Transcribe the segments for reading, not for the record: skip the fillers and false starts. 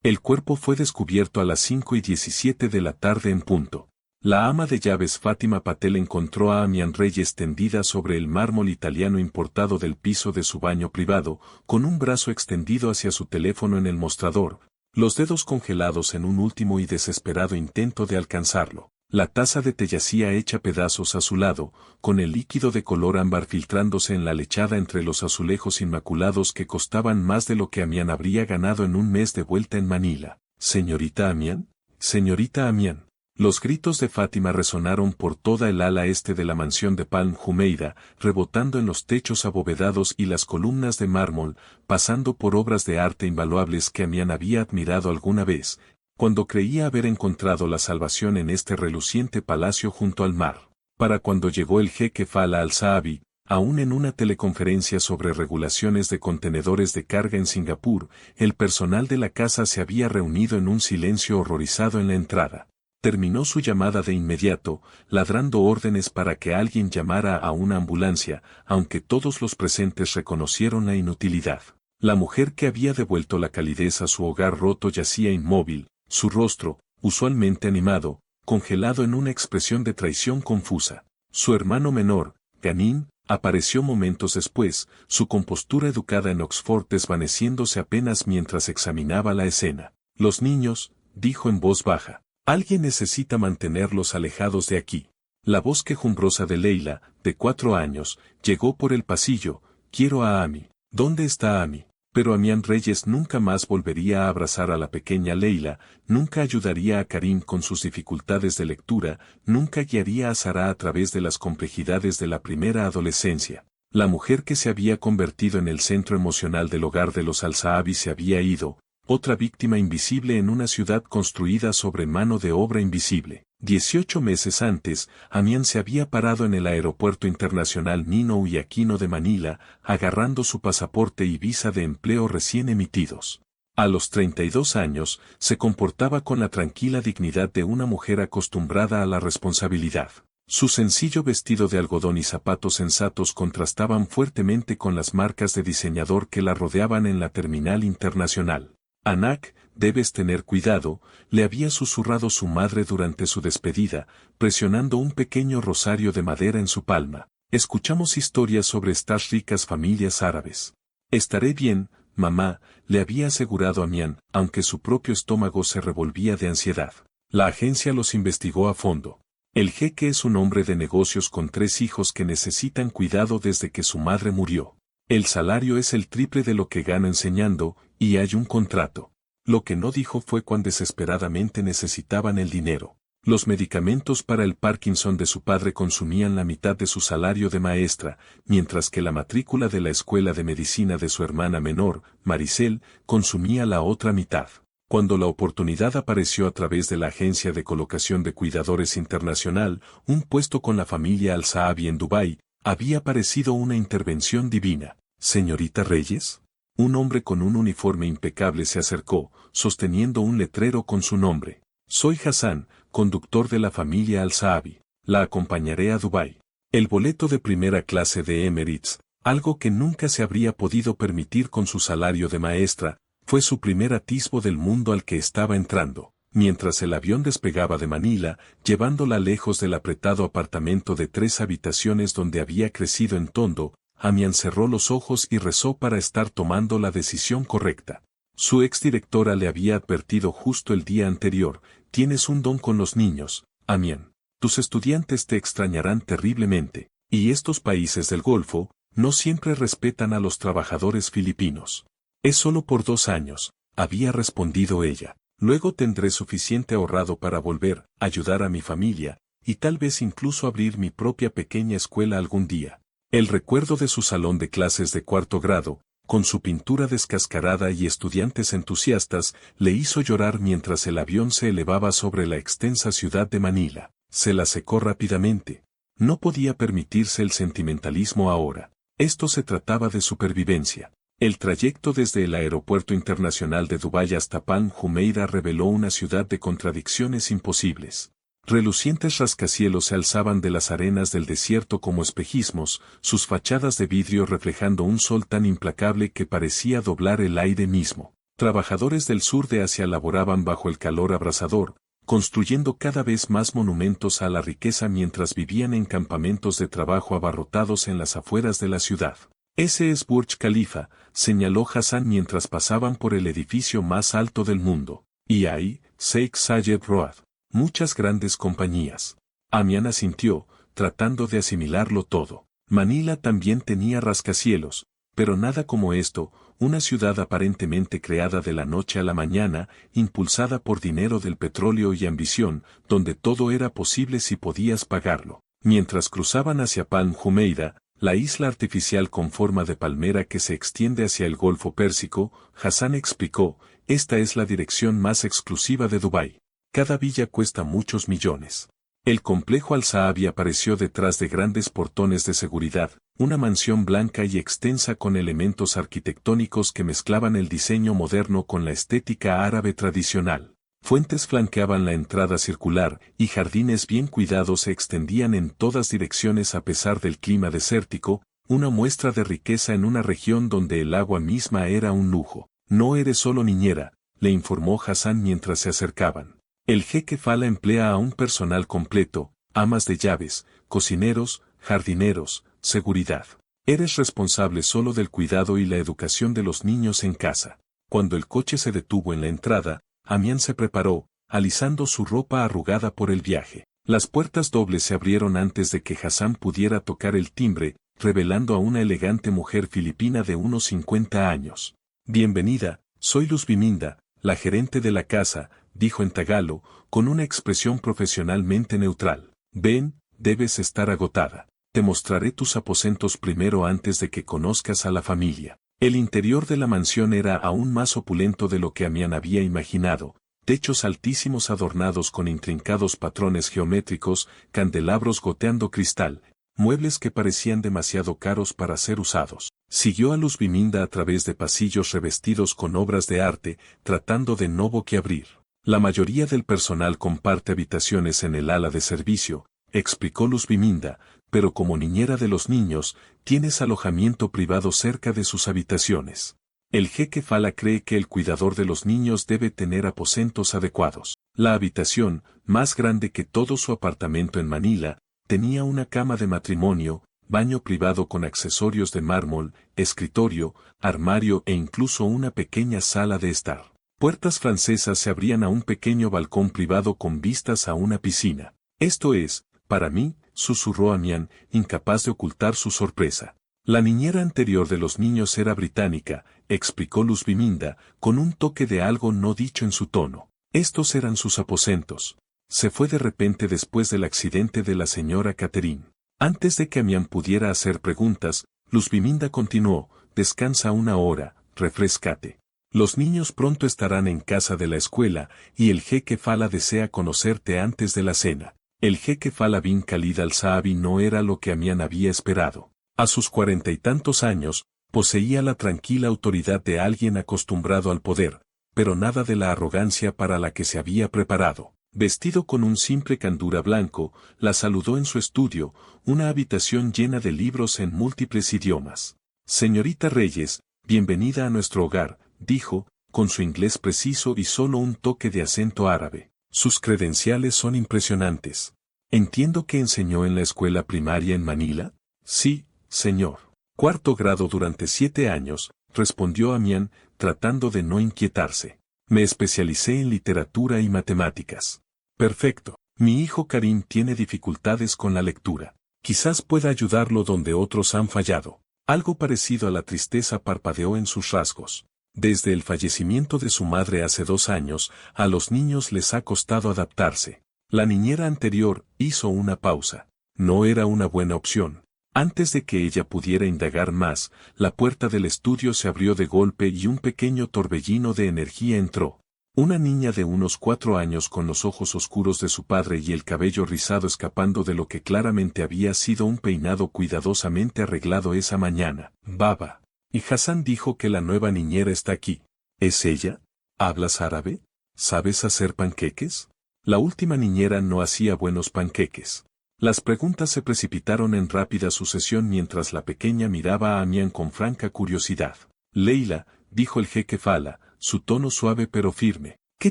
El cuerpo fue descubierto a las 5:17 de la tarde en punto. La ama de llaves Fátima Patel encontró a Amian Reyes tendida sobre el mármol italiano importado del piso de su baño privado, con un brazo extendido hacia su teléfono en el mostrador, los dedos congelados en un último y desesperado intento de alcanzarlo. La taza de té yacía hecha pedazos a su lado, con el líquido de color ámbar filtrándose en la lechada entre los azulejos inmaculados que costaban más de lo que Amian habría ganado en un mes de vuelta en Manila. «¿Señorita Amian? Señorita Amian». Los gritos de Fátima resonaron por toda el ala este de la mansión de Palm Jumeirah, rebotando en los techos abovedados y las columnas de mármol, pasando por obras de arte invaluables que Amian había admirado alguna vez, cuando creía haber encontrado la salvación en este reluciente palacio junto al mar. Para cuando llegó el jeque Fala al-Saabi, aún en una teleconferencia sobre regulaciones de contenedores de carga en Singapur, el personal de la casa se había reunido en un silencio horrorizado en la entrada. Terminó su llamada de inmediato, ladrando órdenes para que alguien llamara a una ambulancia, aunque todos los presentes reconocieron la inutilidad. La mujer que había devuelto la calidez a su hogar roto yacía inmóvil, su rostro, usualmente animado, congelado en una expresión de traición confusa. Su hermano menor, Ganin, apareció momentos después, su compostura educada en Oxford desvaneciéndose apenas mientras examinaba la escena. «Los niños», dijo en voz baja. «Alguien necesita mantenerlos alejados de aquí». La voz quejumbrosa de Leila, de 4 años, llegó por el pasillo. «Quiero a Amy». «¿Dónde está Amy?» Pero Amian Reyes nunca más volvería a abrazar a la pequeña Leila, nunca ayudaría a Karim con sus dificultades de lectura, nunca guiaría a Sara a través de las complejidades de la primera adolescencia. La mujer que se había convertido en el centro emocional del hogar de los Al-Saabi se había ido, otra víctima invisible en una ciudad construida sobre mano de obra invisible. 18 meses antes, Amian se había parado en el aeropuerto internacional Ninoy Aquino de Manila, agarrando su pasaporte y visa de empleo recién emitidos. A los 32 años, se comportaba con la tranquila dignidad de una mujer acostumbrada a la responsabilidad. Su sencillo vestido de algodón y zapatos sensatos contrastaban fuertemente con las marcas de diseñador que la rodeaban en la terminal internacional. «Anak, debes tener cuidado», le había susurrado su madre durante su despedida, presionando un pequeño rosario de madera en su palma. «Escuchamos historias sobre estas ricas familias árabes». «Estaré bien, mamá», le había asegurado Amian, aunque su propio estómago se revolvía de ansiedad. La agencia los investigó a fondo. El jeque es un hombre de negocios con 3 hijos que necesitan cuidado desde que su madre murió. El salario es el triple de lo que gana enseñando, y hay un contrato. Lo que no dijo fue cuán desesperadamente necesitaban el dinero. Los medicamentos para el Parkinson de su padre consumían la mitad de su salario de maestra, mientras que la matrícula de la escuela de medicina de su hermana menor, Maricel, consumía la otra mitad. Cuando la oportunidad apareció a través de la Agencia de Colocación de Cuidadores Internacional, un puesto con la familia Al-Saabi en Dubái, había parecido una intervención divina. «¿Señorita Reyes?» Un hombre con un uniforme impecable se acercó, sosteniendo un letrero con su nombre. «Soy Hassan, conductor de la familia Al-Saabi. La acompañaré a Dubái». El boleto de primera clase de Emirates, algo que nunca se habría podido permitir con su salario de maestra, fue su primer atisbo del mundo al que estaba entrando. Mientras el avión despegaba de Manila, llevándola lejos del apretado apartamento de 3 habitaciones donde había crecido en Tondo, Amian cerró los ojos y rezó para estar tomando la decisión correcta. Su exdirectora le había advertido justo el día anterior: «Tienes un don con los niños, Amian. Tus estudiantes te extrañarán terriblemente, y estos países del Golfo no siempre respetan a los trabajadores filipinos». «Es solo por 2 años», había respondido ella. «Luego tendré suficiente ahorrado para volver, ayudar a mi familia, y tal vez incluso abrir mi propia pequeña escuela algún día». El recuerdo de su salón de clases de 4º grado, con su pintura descascarada y estudiantes entusiastas, le hizo llorar mientras el avión se elevaba sobre la extensa ciudad de Manila. Se la secó rápidamente. No podía permitirse el sentimentalismo ahora. Esto se trataba de supervivencia. El trayecto desde el aeropuerto internacional de Dubái hasta Palm Jumeirah reveló una ciudad de contradicciones imposibles. Relucientes rascacielos se alzaban de las arenas del desierto como espejismos, sus fachadas de vidrio reflejando un sol tan implacable que parecía doblar el aire mismo. Trabajadores del sur de Asia laboraban bajo el calor abrasador, construyendo cada vez más monumentos a la riqueza mientras vivían en campamentos de trabajo abarrotados en las afueras de la ciudad. Ese es Burj Khalifa, señaló Hassan mientras pasaban por el edificio más alto del mundo. Y ahí, Sheikh Zayed Road. Muchas grandes compañías. Amián asintió, tratando de asimilarlo todo. Manila también tenía rascacielos, pero nada como esto, una ciudad aparentemente creada de la noche a la mañana, impulsada por dinero del petróleo y ambición, donde todo era posible si podías pagarlo. Mientras cruzaban hacia Palm Jumeirah, la isla artificial con forma de palmera que se extiende hacia el Golfo Pérsico, Hassan explicó, esta es la dirección más exclusiva de Dubái. Cada villa cuesta muchos millones. El complejo Al-Saabi apareció detrás de grandes portones de seguridad, una mansión blanca y extensa con elementos arquitectónicos que mezclaban el diseño moderno con la estética árabe tradicional. Fuentes flanqueaban la entrada circular y jardines bien cuidados se extendían en todas direcciones a pesar del clima desértico, una muestra de riqueza en una región donde el agua misma era un lujo. No eres solo niñera, le informó Hassan mientras se acercaban. El jeque Fala emplea a un personal completo, amas de llaves, cocineros, jardineros, seguridad. Eres responsable solo del cuidado y la educación de los niños en casa. Cuando el coche se detuvo en la entrada, Amián se preparó, alisando su ropa arrugada por el viaje. Las puertas dobles se abrieron antes de que Hassan pudiera tocar el timbre, revelando a una elegante mujer filipina de unos 50 años. Bienvenida, soy Luz Biminda, la gerente de la casa, dijo en tagalo, con una expresión profesionalmente neutral. Ven, debes estar agotada. Te mostraré tus aposentos primero antes de que conozcas a la familia. El interior de la mansión era aún más opulento de lo que Amián había imaginado, techos altísimos adornados con intrincados patrones geométricos, candelabros goteando cristal, muebles que parecían demasiado caros para ser usados. Siguió a Luz Biminda a través de pasillos revestidos con obras de arte, tratando de no boquiabrir. La mayoría del personal comparte habitaciones en el ala de servicio, explicó Luz Biminda, pero como niñera de los niños, tienes alojamiento privado cerca de sus habitaciones. El jeque Fala cree que el cuidador de los niños debe tener aposentos adecuados. La habitación, más grande que todo su apartamento en Manila, tenía una cama de matrimonio, baño privado con accesorios de mármol, escritorio, armario e incluso una pequeña sala de estar. Puertas francesas se abrían a un pequeño balcón privado con vistas a una piscina. Esto es, para mí, susurró Amián, incapaz de ocultar su sorpresa. La niñera anterior de los niños era británica, explicó Luz Biminda, con un toque de algo no dicho en su tono. Estos eran sus aposentos. Se fue de repente después del accidente de la señora Catherine. Antes de que Amián pudiera hacer preguntas, Luz Biminda continuó, descansa una hora, refrescate. Los niños pronto estarán en casa de la escuela, y el jeque Fala desea conocerte antes de la cena. El jeque Fala bin Khalid al-Saabi no era lo que Amián había esperado. A sus 40 y tantos años, poseía la tranquila autoridad de alguien acostumbrado al poder, pero nada de la arrogancia para la que se había preparado. Vestido con un simple candura blanco, la saludó en su estudio, una habitación llena de libros en múltiples idiomas. Señorita Reyes, bienvenida a nuestro hogar, dijo, con su inglés preciso y solo un toque de acento árabe. Sus credenciales son impresionantes. Entiendo que enseñó en la escuela primaria en Manila. Sí, señor. Cuarto grado durante 7 años, respondió Amián, tratando de no inquietarse. Me especialicé en literatura y matemáticas. Perfecto. Mi hijo Karim tiene dificultades con la lectura. Quizás pueda ayudarlo donde otros han fallado. Algo parecido a la tristeza parpadeó en sus rasgos. Desde el fallecimiento de su madre hace 2 años, a los niños les ha costado adaptarse. La niñera anterior hizo una pausa. No era una buena opción. Antes de que ella pudiera indagar más, la puerta del estudio se abrió de golpe y un pequeño torbellino de energía entró. Una niña de unos 4 años con los ojos oscuros de su padre y el cabello rizado escapando de lo que claramente había sido un peinado cuidadosamente arreglado esa mañana. Baba. Y Hassan dijo que la nueva niñera está aquí. ¿Es ella? ¿Hablas árabe? ¿Sabes hacer panqueques? La última niñera no hacía buenos panqueques. Las preguntas se precipitaron en rápida sucesión mientras la pequeña miraba a Amián con franca curiosidad. Leila, dijo el jeque Fala, su tono suave pero firme. ¿Qué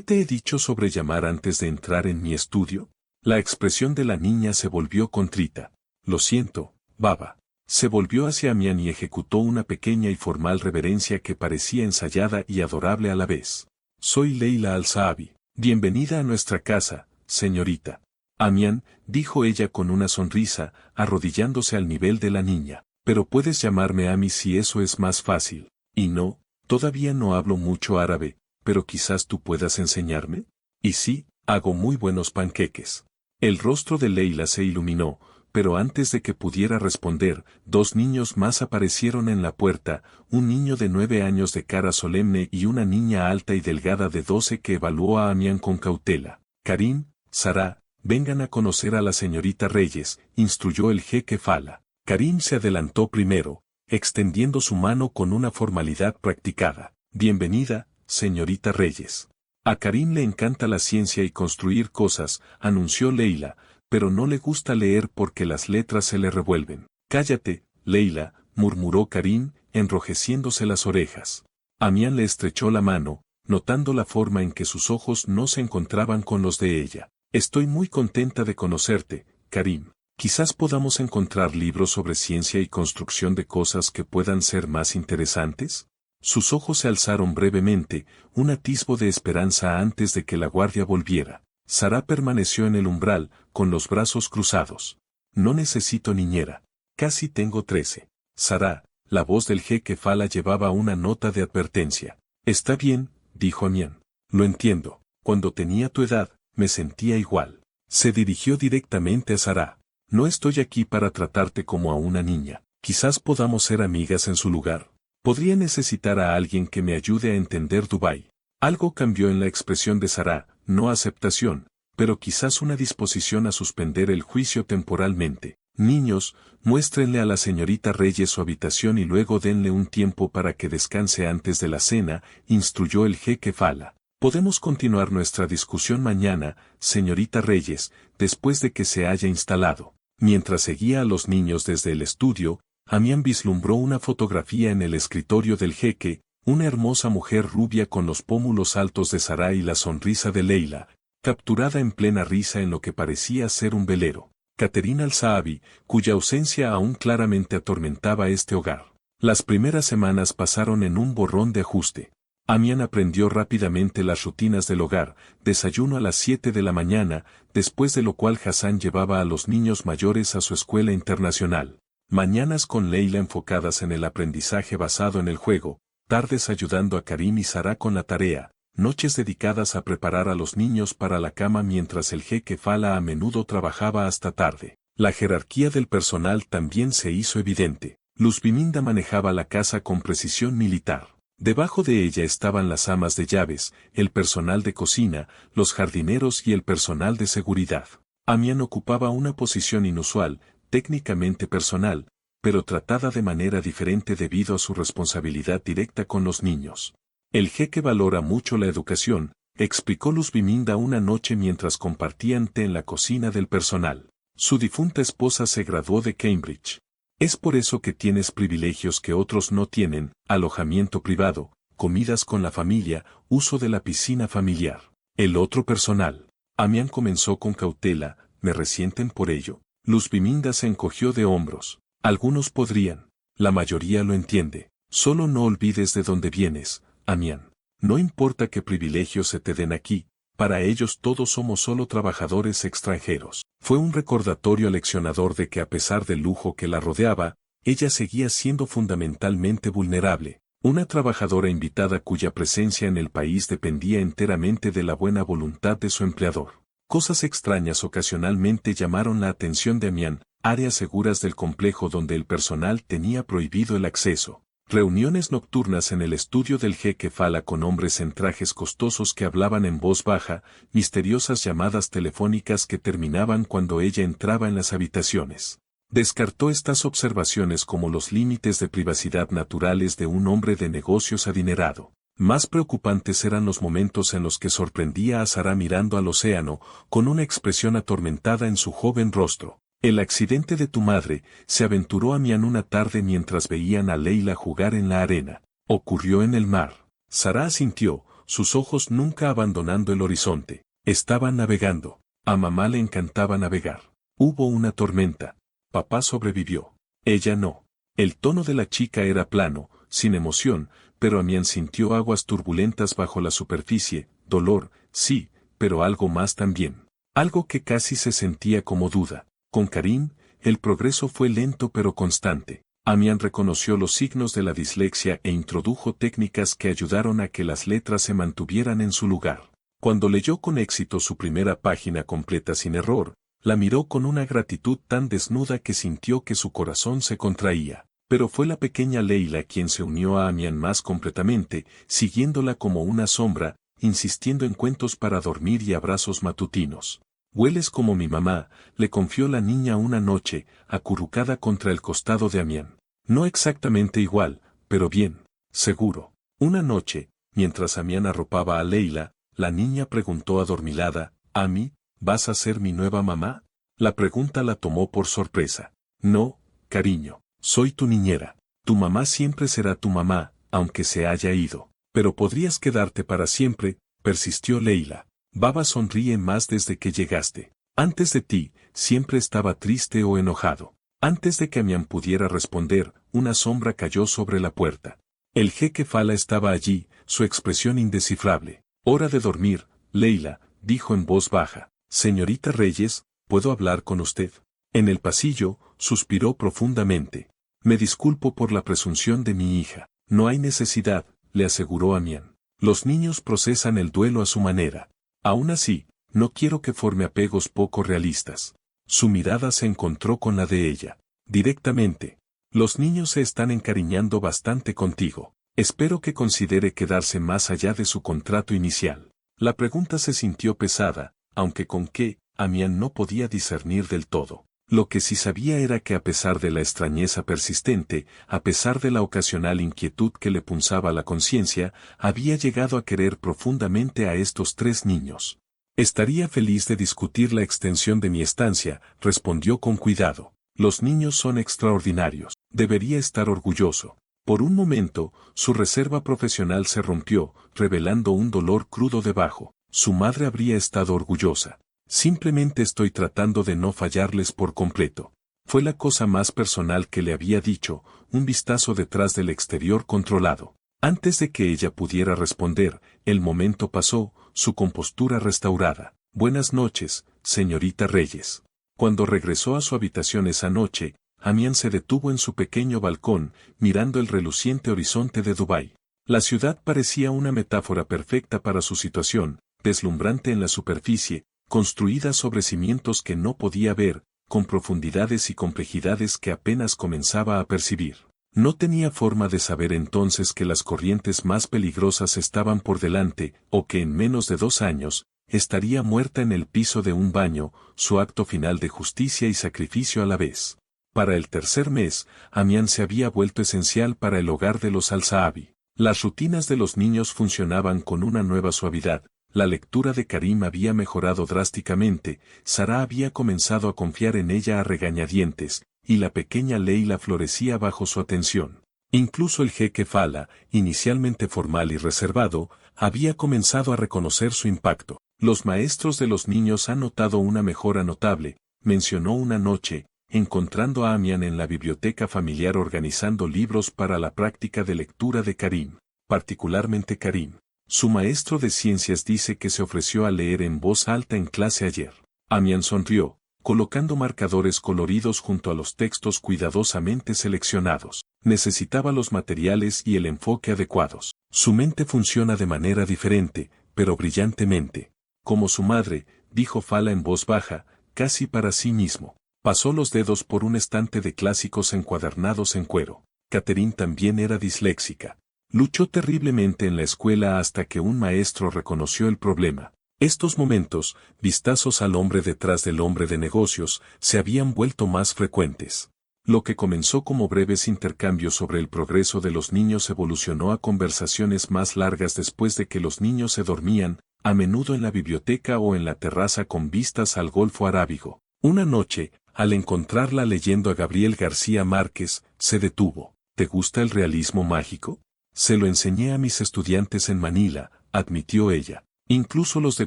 te he dicho sobre llamar antes de entrar en mi estudio? La expresión de la niña se volvió contrita. Lo siento, baba. Se volvió hacia Amián y ejecutó una pequeña y formal reverencia que parecía ensayada y adorable a la vez. Soy Leila Al-Saabi. Bienvenida a nuestra casa, señorita. Amián, dijo ella con una sonrisa, arrodillándose al nivel de la niña. Pero puedes llamarme Ami si eso es más fácil. Y no, todavía no hablo mucho árabe, pero quizás tú puedas enseñarme. Y sí, hago muy buenos panqueques. El rostro de Leila se iluminó, pero antes de que pudiera responder, dos niños más aparecieron en la puerta, un niño de 9 años de cara solemne y una niña alta y delgada de 12 que evaluó a Amián con cautela. Karim, Sara, vengan a conocer a la señorita Reyes, instruyó el jeque Fala. Karim se adelantó primero, extendiendo su mano con una formalidad practicada. Bienvenida, señorita Reyes. A Karim le encanta la ciencia y construir cosas, anunció Leila, pero no le gusta leer porque las letras se le revuelven. Cállate, Leila, murmuró Karim, enrojeciéndose las orejas. Amián le estrechó la mano, notando la forma en que sus ojos no se encontraban con los de ella. Estoy muy contenta de conocerte, Karim. Quizás podamos encontrar libros sobre ciencia y construcción de cosas que puedan ser más interesantes. Sus ojos se alzaron brevemente, un atisbo de esperanza antes de que la guardia volviera. Sara permaneció en el umbral, con los brazos cruzados. No necesito niñera. Casi tengo 13. Sara, la voz del jeque Fala llevaba una nota de advertencia. Está bien, dijo Amián. Lo entiendo. Cuando tenía tu edad, me sentía igual. Se dirigió directamente a Sara. No estoy aquí para tratarte como a una niña. Quizás podamos ser amigas en su lugar. Podría necesitar a alguien que me ayude a entender Dubái. Algo cambió en la expresión de Sara, no aceptación, pero quizás una disposición a suspender el juicio temporalmente. Niños, muéstrenle a la señorita Reyes su habitación y luego denle un tiempo para que descanse antes de la cena, instruyó el jeque Fala. Podemos continuar nuestra discusión mañana, señorita Reyes, después de que se haya instalado. Mientras seguía a los niños desde el estudio, Amián vislumbró una fotografía en el escritorio del jeque, una hermosa mujer rubia con los pómulos altos de Sara y la sonrisa de Leila, capturada en plena risa en lo que parecía ser un velero. Caterina Al-Saabi, cuya ausencia aún claramente atormentaba este hogar. Las primeras semanas pasaron en un borrón de ajuste. Amián aprendió rápidamente las rutinas del hogar, desayuno a las 7 de la mañana, después de lo cual Hassan llevaba a los niños mayores a su escuela internacional. Mañanas con Leila enfocadas en el aprendizaje basado en el juego, tardes ayudando a Karim y Sara con la tarea, noches dedicadas a preparar a los niños para la cama mientras el jeque Fala a menudo trabajaba hasta tarde. La jerarquía del personal también se hizo evidente. Luzbiminda manejaba la casa con precisión militar. Debajo de ella estaban las amas de llaves, el personal de cocina, los jardineros y el personal de seguridad. Amián ocupaba una posición inusual, técnicamente personal, pero tratada de manera diferente debido a su responsabilidad directa con los niños. El jeque valora mucho la educación, explicó Luzbiminda una noche mientras compartían té en la cocina del personal. Su difunta esposa se graduó de Cambridge. Es por eso que tienes privilegios que otros no tienen, alojamiento privado, comidas con la familia, uso de la piscina familiar. El otro personal. Amián comenzó con cautela, ¿me resienten por ello? Luzbiminda se encogió de hombros. Algunos podrían. La mayoría lo entiende. Solo no olvides de dónde vienes, Amián. No importa qué privilegios se te den aquí, para ellos todos somos solo trabajadores extranjeros. Fue un recordatorio aleccionador de que a pesar del lujo que la rodeaba, ella seguía siendo fundamentalmente vulnerable, una trabajadora invitada cuya presencia en el país dependía enteramente de la buena voluntad de su empleador. Cosas extrañas ocasionalmente llamaron la atención de Amián, áreas seguras del complejo donde el personal tenía prohibido el acceso. Reuniones nocturnas en el estudio del jeque Fala con hombres en trajes costosos que hablaban en voz baja, misteriosas llamadas telefónicas que terminaban cuando ella entraba en las habitaciones. Descartó estas observaciones como los límites de privacidad naturales de un hombre de negocios adinerado. Más preocupantes eran los momentos en los que sorprendía a Sara mirando al océano, con una expresión atormentada en su joven rostro. El accidente de tu madre, se aventuró Amián una tarde mientras veían a Leila jugar en la arena. Ocurrió en el mar. Sara asintió, sus ojos nunca abandonando el horizonte. Estaba navegando. A mamá le encantaba navegar. Hubo una tormenta. Papá sobrevivió. Ella no. El tono de la chica era plano, sin emoción, pero Amián sintió aguas turbulentas bajo la superficie, dolor, sí, pero algo más también. Algo que casi se sentía como duda. Con Karim, el progreso fue lento pero constante. Amián reconoció los signos de la dislexia e introdujo técnicas que ayudaron a que las letras se mantuvieran en su lugar. Cuando leyó con éxito su primera página completa sin error, la miró con una gratitud tan desnuda que sintió que su corazón se contraía. Pero fue la pequeña Leila quien se unió a Amián más completamente, siguiéndola como una sombra, insistiendo en cuentos para dormir y abrazos matutinos. «Hueles como mi mamá», le confió la niña una noche, acurrucada contra el costado de Amián. No exactamente igual, pero bien, seguro. Una noche, mientras Amián arropaba a Leila, la niña preguntó adormilada, «Ami, ¿vas a ser mi nueva mamá?». La pregunta la tomó por sorpresa. «No, cariño, soy tu niñera. Tu mamá siempre será tu mamá, aunque se haya ido. Pero podrías quedarte para siempre», persistió Leila. «Baba sonríe más desde que llegaste. Antes de ti, siempre estaba triste o enojado». Antes de que Amián pudiera responder, una sombra cayó sobre la puerta. El jeque Fala estaba allí, su expresión indescifrable. «Hora de dormir, Leila», dijo en voz baja. «Señorita Reyes, ¿puedo hablar con usted?». En el pasillo, suspiró profundamente. «Me disculpo por la presunción de mi hija». «No hay necesidad», le aseguró Amián. «Los niños procesan el duelo a su manera. Aún así, no quiero que forme apegos poco realistas». Su mirada se encontró con la de ella. Directamente. «Los niños se están encariñando bastante contigo. Espero que considere quedarse más allá de su contrato inicial». La pregunta se sintió pesada, aunque con qué, Amián no podía discernir del todo. Lo que sí sabía era que a pesar de la extrañeza persistente, a pesar de la ocasional inquietud que le punzaba la conciencia, había llegado a querer profundamente a estos 3 niños. «Estaría feliz de discutir la extensión de mi estancia», respondió con cuidado. «Los niños son extraordinarios. Debería estar orgulloso». Por un momento, su reserva profesional se rompió, revelando un dolor crudo debajo. Su madre habría estado orgullosa. «Simplemente estoy tratando de no fallarles por completo». Fue la cosa más personal que le había dicho, un vistazo detrás del exterior controlado. Antes de que ella pudiera responder, el momento pasó, su compostura restaurada. «Buenas noches, señorita Reyes». Cuando regresó a su habitación esa noche, Amián se detuvo en su pequeño balcón, mirando el reluciente horizonte de Dubái. La ciudad parecía una metáfora perfecta para su situación, deslumbrante en la superficie, construida sobre cimientos que no podía ver, con profundidades y complejidades que apenas comenzaba a percibir. No tenía forma de saber entonces que las corrientes más peligrosas estaban por delante, o que en menos de 2 años, estaría muerta en el piso de un baño, su acto final de justicia y sacrificio a la vez. Para el 3er mes, Amián se había vuelto esencial para el hogar de los Al-Saabi. Las rutinas de los niños funcionaban con una nueva suavidad, la lectura de Karim había mejorado drásticamente, Sara había comenzado a confiar en ella a regañadientes, y la pequeña Leila florecía bajo su atención. Incluso el jeque Fala, inicialmente formal y reservado, había comenzado a reconocer su impacto. «Los maestros de los niños han notado una mejora notable», mencionó una noche, encontrando a Amián en la biblioteca familiar organizando libros para la práctica de lectura de Karim, particularmente Karim. «Su maestro de ciencias dice que se ofreció a leer en voz alta en clase ayer». Amián sonrió, colocando marcadores coloridos junto a los textos cuidadosamente seleccionados. Necesitaba los materiales y el enfoque adecuados. «Su mente funciona de manera diferente, pero brillantemente. Como su madre», dijo Fala en voz baja, casi para sí mismo. Pasó los dedos por un estante de clásicos encuadernados en cuero. Catherine también era disléxica. Luchó terriblemente en la escuela hasta que un maestro reconoció el problema. Estos momentos, vistazos al hombre detrás del hombre de negocios, se habían vuelto más frecuentes. Lo que comenzó como breves intercambios sobre el progreso de los niños evolucionó a conversaciones más largas después de que los niños se dormían, a menudo en la biblioteca o en la terraza con vistas al Golfo Arábigo. Una noche, al encontrarla leyendo a Gabriel García Márquez, se detuvo. «¿Te gusta el realismo mágico?». Se lo enseñé a mis estudiantes en Manila, admitió ella. Incluso los de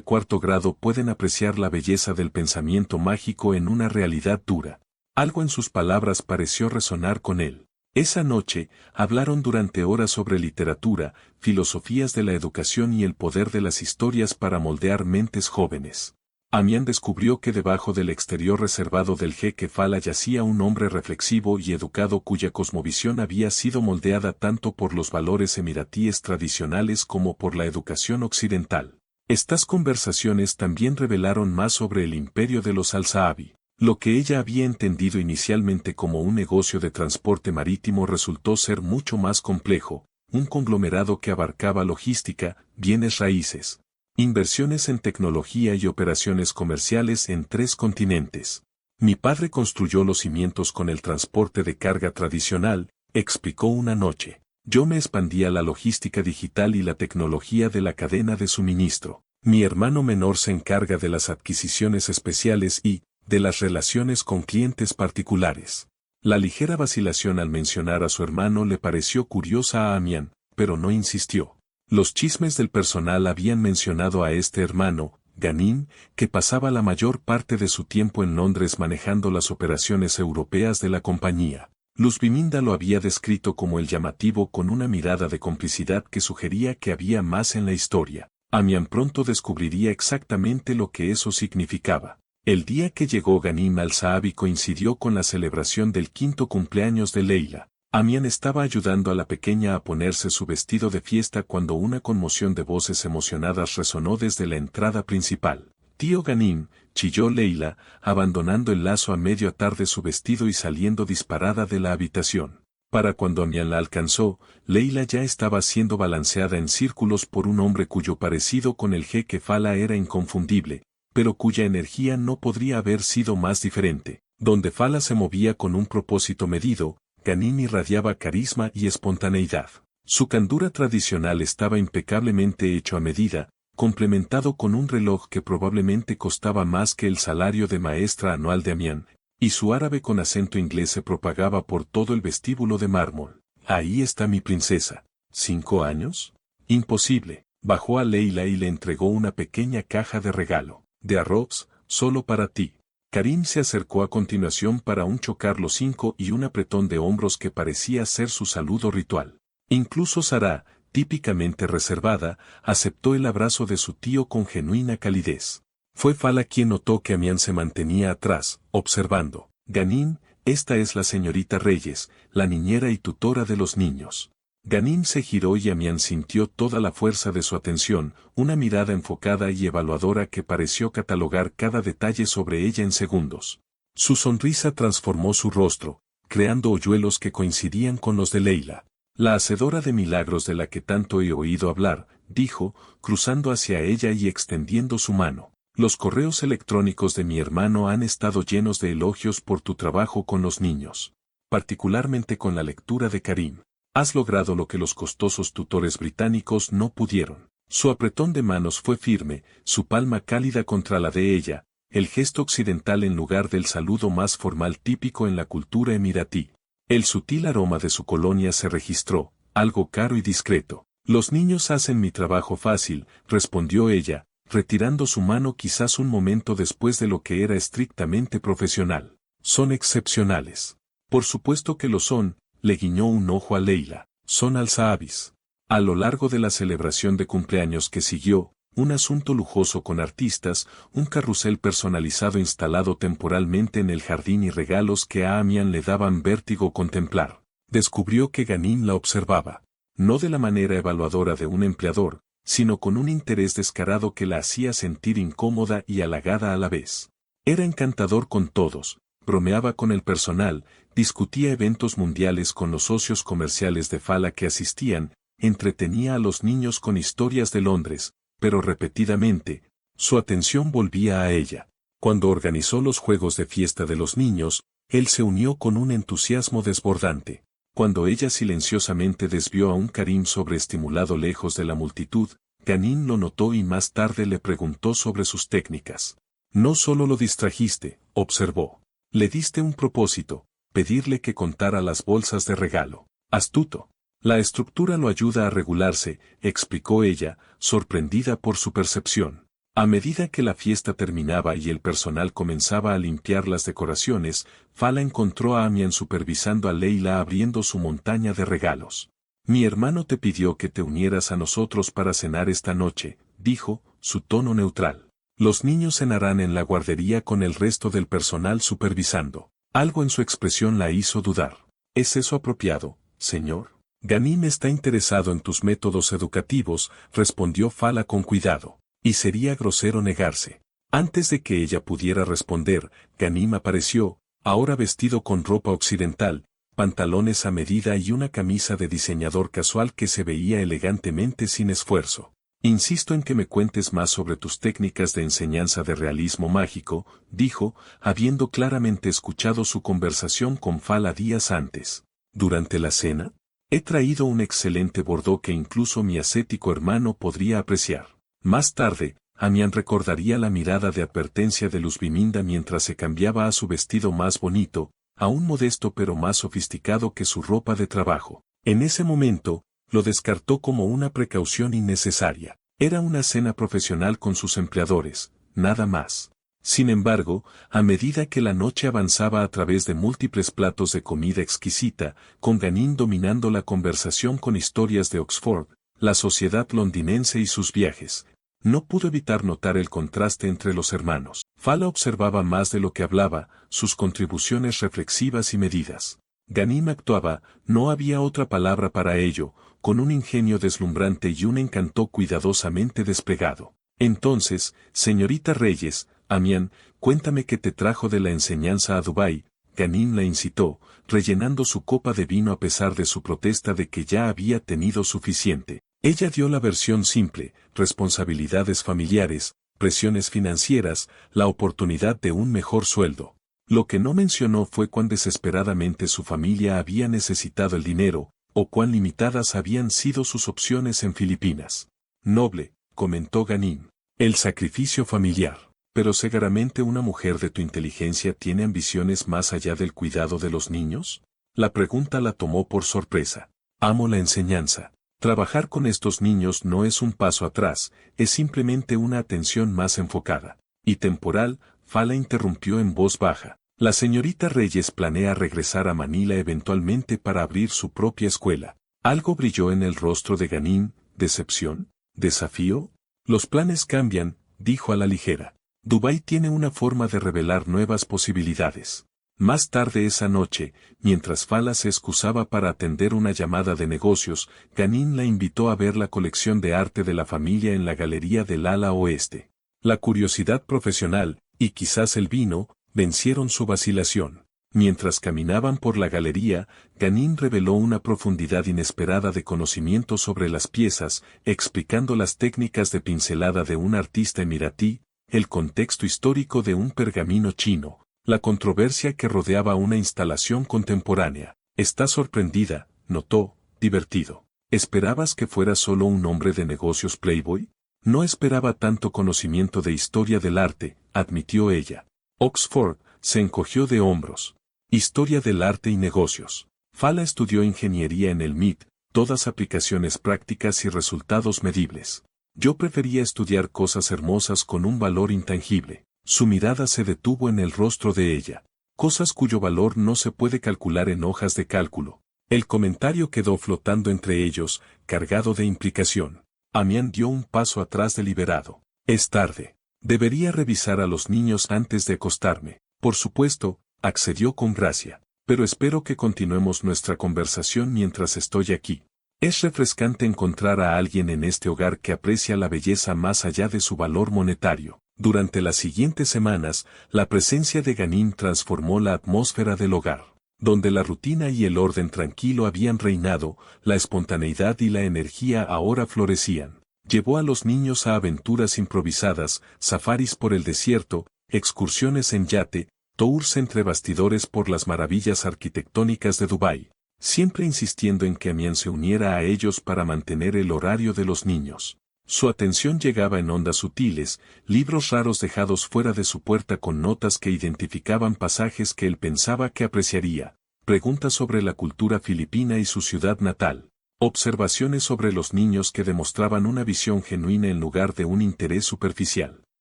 cuarto grado pueden apreciar la belleza del pensamiento mágico en una realidad dura. Algo en sus palabras pareció resonar con él. Esa noche, hablaron durante horas sobre literatura, filosofías de la educación y el poder de las historias para moldear mentes jóvenes. Amián descubrió que debajo del exterior reservado del jeque Fala yacía un hombre reflexivo y educado cuya cosmovisión había sido moldeada tanto por los valores emiratíes tradicionales como por la educación occidental. Estas conversaciones también revelaron más sobre el imperio de los Al-Saabi. Lo que ella había entendido inicialmente como un negocio de transporte marítimo resultó ser mucho más complejo, un conglomerado que abarcaba logística, bienes raíces, inversiones en tecnología y operaciones comerciales en 3 continentes. Mi padre construyó los cimientos con el transporte de carga tradicional, explicó una noche. Yo me expandí a la logística digital y la tecnología de la cadena de suministro. Mi hermano menor se encarga de las adquisiciones especiales y, de las relaciones con clientes particulares. La ligera vacilación al mencionar a su hermano le pareció curiosa a Amián, pero no insistió. Los chismes del personal habían mencionado a este hermano, Ghanim, que pasaba la mayor parte de su tiempo en Londres manejando las operaciones europeas de la compañía. Luz Biminda lo había descrito como el llamativo con una mirada de complicidad que sugería que había más en la historia. Amián pronto descubriría exactamente lo que eso significaba. El día que llegó Ghanim al-Saabi coincidió con la celebración del 5º cumpleaños de Leila. Amián estaba ayudando a la pequeña a ponerse su vestido de fiesta cuando una conmoción de voces emocionadas resonó desde la entrada principal. «Tío Ghanim», chilló Leila, abandonando el lazo a medio atar de su vestido y saliendo disparada de la habitación. Para cuando Amián la alcanzó, Leila ya estaba siendo balanceada en círculos por un hombre cuyo parecido con el jeque Fala era inconfundible, pero cuya energía no podría haber sido más diferente. Donde Fala se movía con un propósito medido, Ghanim irradiaba carisma y espontaneidad. Su candura tradicional estaba impecablemente hecho a medida, complementado con un reloj que probablemente costaba más que el salario de maestra anual de Amián, y su árabe con acento inglés se propagaba por todo el vestíbulo de mármol. «Ahí está mi princesa». ¿5 años? Imposible. Bajó a Leila y le entregó una pequeña caja de regalo. «De arroz, solo para ti». Karim se acercó a continuación para chocar los 5 y un apretón de hombros que parecía ser su saludo ritual. Incluso Sara, típicamente reservada, aceptó el abrazo de su tío con genuina calidez. Fue Fala quien notó que Amián se mantenía atrás, observando. «Ghanim, esta es la señorita Reyes, la niñera y tutora de los niños». Ghanim se giró y Amián sintió toda la fuerza de su atención, una mirada enfocada y evaluadora que pareció catalogar cada detalle sobre ella en segundos. Su sonrisa transformó su rostro, creando hoyuelos que coincidían con los de Leila. «La hacedora de milagros de la que tanto he oído hablar», dijo, cruzando hacia ella y extendiendo su mano. «Los correos electrónicos de mi hermano han estado llenos de elogios por tu trabajo con los niños. Particularmente con la lectura de Karim. Has logrado lo que los costosos tutores británicos no pudieron». Su apretón de manos fue firme, su palma cálida contra la de ella, el gesto occidental en lugar del saludo más formal típico en la cultura emiratí. El sutil aroma de su colonia se registró, algo caro y discreto. «Los niños hacen mi trabajo fácil», respondió ella, retirando su mano quizás un momento después de lo que era estrictamente profesional. «Son excepcionales». «Por supuesto que lo son», le guiñó un ojo a Leila. «Son Al-Saabis». A lo largo de la celebración de cumpleaños que siguió, un asunto lujoso con artistas, un carrusel personalizado instalado temporalmente en el jardín y regalos que a Amián le daban vértigo contemplar. Descubrió que Ghanim la observaba, no de la manera evaluadora de un empleador, sino con un interés descarado que la hacía sentir incómoda y halagada a la vez. Era encantador con todos, bromeaba con el personal, discutía eventos mundiales con los socios comerciales de Fala que asistían, entretenía a los niños con historias de Londres, pero repetidamente, su atención volvía a ella. Cuando organizó los juegos de fiesta de los niños, él se unió con un entusiasmo desbordante. Cuando ella silenciosamente desvió a un Karim sobreestimulado lejos de la multitud, Ghanim lo notó y más tarde le preguntó sobre sus técnicas. «No solo lo distrajiste», observó. «Le diste un propósito, pedirle que contara las bolsas de regalo». «Astuto». La estructura lo ayuda a regularse, explicó ella, sorprendida por su percepción. A medida que la fiesta terminaba y el personal comenzaba a limpiar las decoraciones, Fala encontró a Amian supervisando a Leila abriendo su montaña de regalos. Mi hermano te pidió que te unieras a nosotros para cenar esta noche, dijo, su tono neutral. Los niños cenarán en la guardería con el resto del personal supervisando. Algo en su expresión la hizo dudar. ¿Es eso apropiado, señor? Ganim está interesado en tus métodos educativos, respondió Fala con cuidado. Y sería grosero negarse. Antes de que ella pudiera responder, Ganim apareció, ahora vestido con ropa occidental, pantalones a medida y una camisa de diseñador casual que se veía elegantemente sin esfuerzo. Insisto en que me cuentes más sobre tus técnicas de enseñanza de realismo mágico, dijo, habiendo claramente escuchado su conversación con Fala días antes. Durante la cena, he traído un excelente bordó que incluso mi ascético hermano podría apreciar. Más tarde, Amian recordaría la mirada de advertencia de Luzbiminda mientras se cambiaba a su vestido más bonito, aún modesto pero más sofisticado que su ropa de trabajo. En ese momento, lo descartó como una precaución innecesaria. Era una cena profesional con sus empleadores, nada más. Sin embargo, a medida que la noche avanzaba a través de múltiples platos de comida exquisita, con Ganim dominando la conversación con historias de Oxford, la sociedad londinense y sus viajes, no pudo evitar notar el contraste entre los hermanos. Fala observaba más de lo que hablaba, sus contribuciones reflexivas y medidas. Ganim actuaba, no había otra palabra para ello, con un ingenio deslumbrante y un encanto cuidadosamente desplegado. Entonces, señorita Reyes, Amian, cuéntame qué te trajo de la enseñanza a Dubái. Ganim la incitó, rellenando su copa de vino a pesar de su protesta de que ya había tenido suficiente. Ella dio la versión simple, responsabilidades familiares, presiones financieras, la oportunidad de un mejor sueldo. Lo que no mencionó fue cuán desesperadamente su familia había necesitado el dinero, o cuán limitadas habían sido sus opciones en Filipinas. Noble, comentó Ganim, el sacrificio familiar. Pero seguramente una mujer de tu inteligencia tiene ambiciones más allá del cuidado de los niños. La pregunta la tomó por sorpresa. Amo la enseñanza. Trabajar con estos niños no es un paso atrás, es simplemente una atención más enfocada. Y temporal, Fala interrumpió en voz baja. La señorita Reyes planea regresar a Manila eventualmente para abrir su propia escuela. Algo brilló en el rostro de Ganim, decepción, desafío. Los planes cambian, dijo a la ligera. Dubái tiene una forma de revelar nuevas posibilidades. Más tarde esa noche, mientras Fala se excusaba para atender una llamada de negocios, Ganim la invitó a ver la colección de arte de la familia en la galería del ala oeste. La curiosidad profesional, y quizás el vino, vencieron su vacilación. Mientras caminaban por la galería, Ganim reveló una profundidad inesperada de conocimiento sobre las piezas, explicando las técnicas de pincelada de un artista emiratí, el contexto histórico de un pergamino chino, la controversia que rodeaba una instalación contemporánea. ¿Estás sorprendida?, notó, divertido. ¿Esperabas que fuera solo un hombre de negocios playboy? No esperaba tanto conocimiento de historia del arte, admitió ella. Oxford se encogió de hombros. Historia del arte y negocios. Fala estudió ingeniería en el MIT, todas aplicaciones prácticas y resultados medibles. Yo prefería estudiar cosas hermosas con un valor intangible. Su mirada se detuvo en el rostro de ella. Cosas cuyo valor no se puede calcular en hojas de cálculo. El comentario quedó flotando entre ellos, cargado de implicación. Amian dio un paso atrás deliberado. Es tarde. Debería revisar a los niños antes de acostarme. Por supuesto, accedió con gracia. Pero espero que continuemos nuestra conversación mientras estoy aquí. Es refrescante encontrar a alguien en este hogar que aprecia la belleza más allá de su valor monetario. Durante las siguientes semanas, la presencia de Ganim transformó la atmósfera del hogar. Donde la rutina y el orden tranquilo habían reinado, la espontaneidad y la energía ahora florecían. Llevó a los niños a aventuras improvisadas, safaris por el desierto, excursiones en yate, tours entre bastidores por las maravillas arquitectónicas de Dubái, siempre insistiendo en que Amian se uniera a ellos para mantener el horario de los niños. Su atención llegaba en ondas sutiles, libros raros dejados fuera de su puerta con notas que identificaban pasajes que él pensaba que apreciaría, preguntas sobre la cultura filipina y su ciudad natal, Observaciones sobre los niños que demostraban una visión genuina en lugar de un interés superficial.